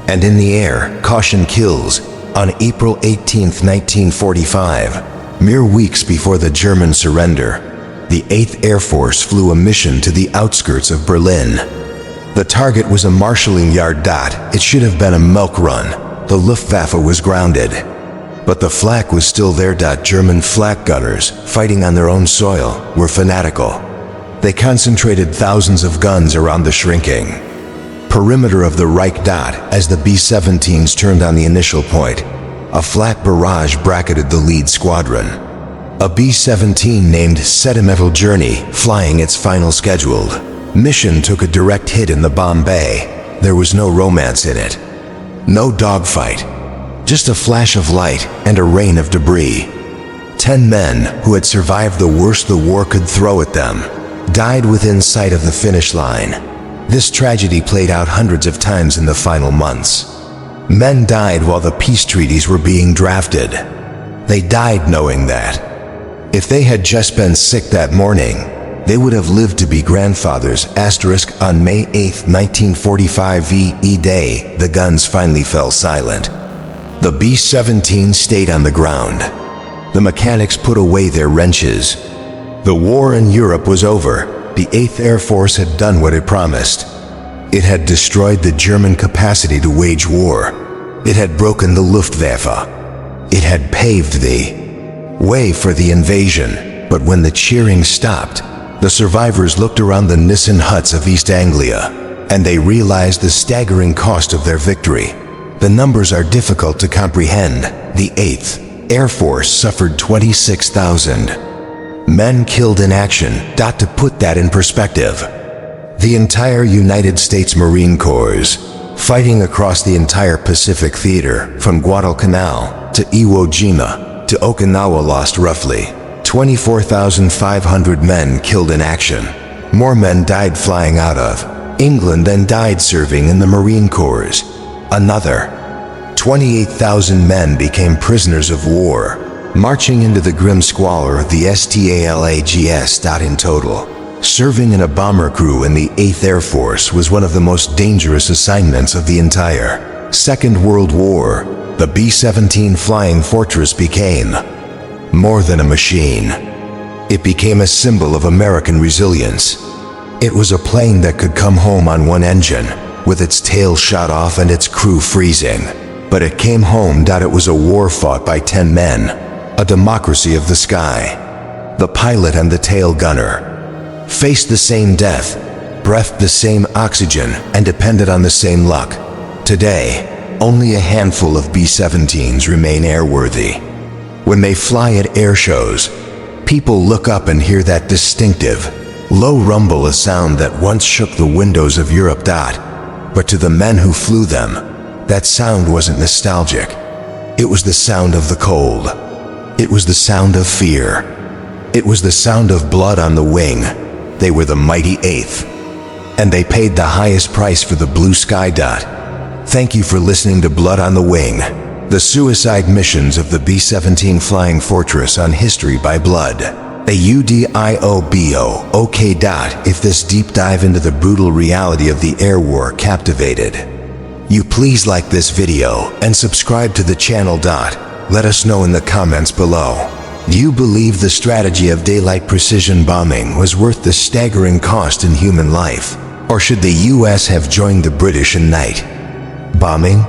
And in the air, caution kills. On April 18, 1945, mere weeks before the German surrender, the 8th Air Force flew a mission to the outskirts of Berlin. The target was a marshalling yard. It should have been a milk run. The Luftwaffe was grounded. But the Flak was still there. German flak gunners, fighting on their own soil, were fanatical. They concentrated thousands of guns around the shrinking perimeter of the Reich. As the B-17s turned on the initial point, a Flak barrage bracketed the lead squadron. A B-17 named Sentimental Journey, flying its final scheduled mission, took a direct hit in the bomb bay. There was no romance in it. No dogfight. Just a flash of light and a rain of debris. 10 men, who had survived the worst the war could throw at them, died within sight of the finish line. This tragedy played out hundreds of times in the final months. Men died while the peace treaties were being drafted. They died knowing that if they had just been sick that morning, they would have lived to be grandfathers. On May 8, 1945 VE Day, the guns finally fell silent. The B-17 stayed on the ground. The mechanics put away their wrenches. The war in Europe was over. The 8th Air Force had done what it promised. It had destroyed the German capacity to wage war. It had broken the Luftwaffe. It had paved the way for the invasion. But when the cheering stopped, the survivors looked around the Nissen huts of East Anglia, and they realized the staggering cost of their victory. The numbers are difficult to comprehend. The 8th Air Force suffered 26,000 men killed in action. To put that in perspective, the entire United States Marine Corps, fighting across the entire Pacific theater, from Guadalcanal to Iwo Jima to Okinawa, lost roughly 24,500 men killed in action. More men died flying out of England than died serving in the Marine Corps. Another 28,000 men became prisoners of war, marching into the grim squalor of the STALAGS. In total, serving in a bomber crew in the 8th Air Force was one of the most dangerous assignments of the entire Second World War. The B-17 Flying Fortress became more than a machine. It became a symbol of American resilience. It was a plane that could come home on one engine, with its tail shot off and its crew freezing. But it came home. It was a war fought by 10 men, a democracy of the sky. The pilot and the tail gunner faced the same death, breathed the same oxygen, and depended on the same luck. Today, only a handful of B-17s remain airworthy. When they fly at air shows, people look up and hear that distinctive, low rumble, a sound that once shook the windows of Europe. But to the men who flew them, that sound wasn't nostalgic. It was the sound of the cold. It was the sound of fear. It was the sound of blood on the wing. They were the mighty 8th, and they paid the highest price for the blue sky. Thank you for listening to Blood on the Wing, the suicide missions of the B-17 Flying Fortress on History by Blood. Audiobook. If this deep dive into the brutal reality of the air war captivated you, please like this video and subscribe to the channel. Let us know in the comments below. Do you believe the strategy of daylight precision bombing was worth the staggering cost in human life? Or should the US have joined the British in night bombing?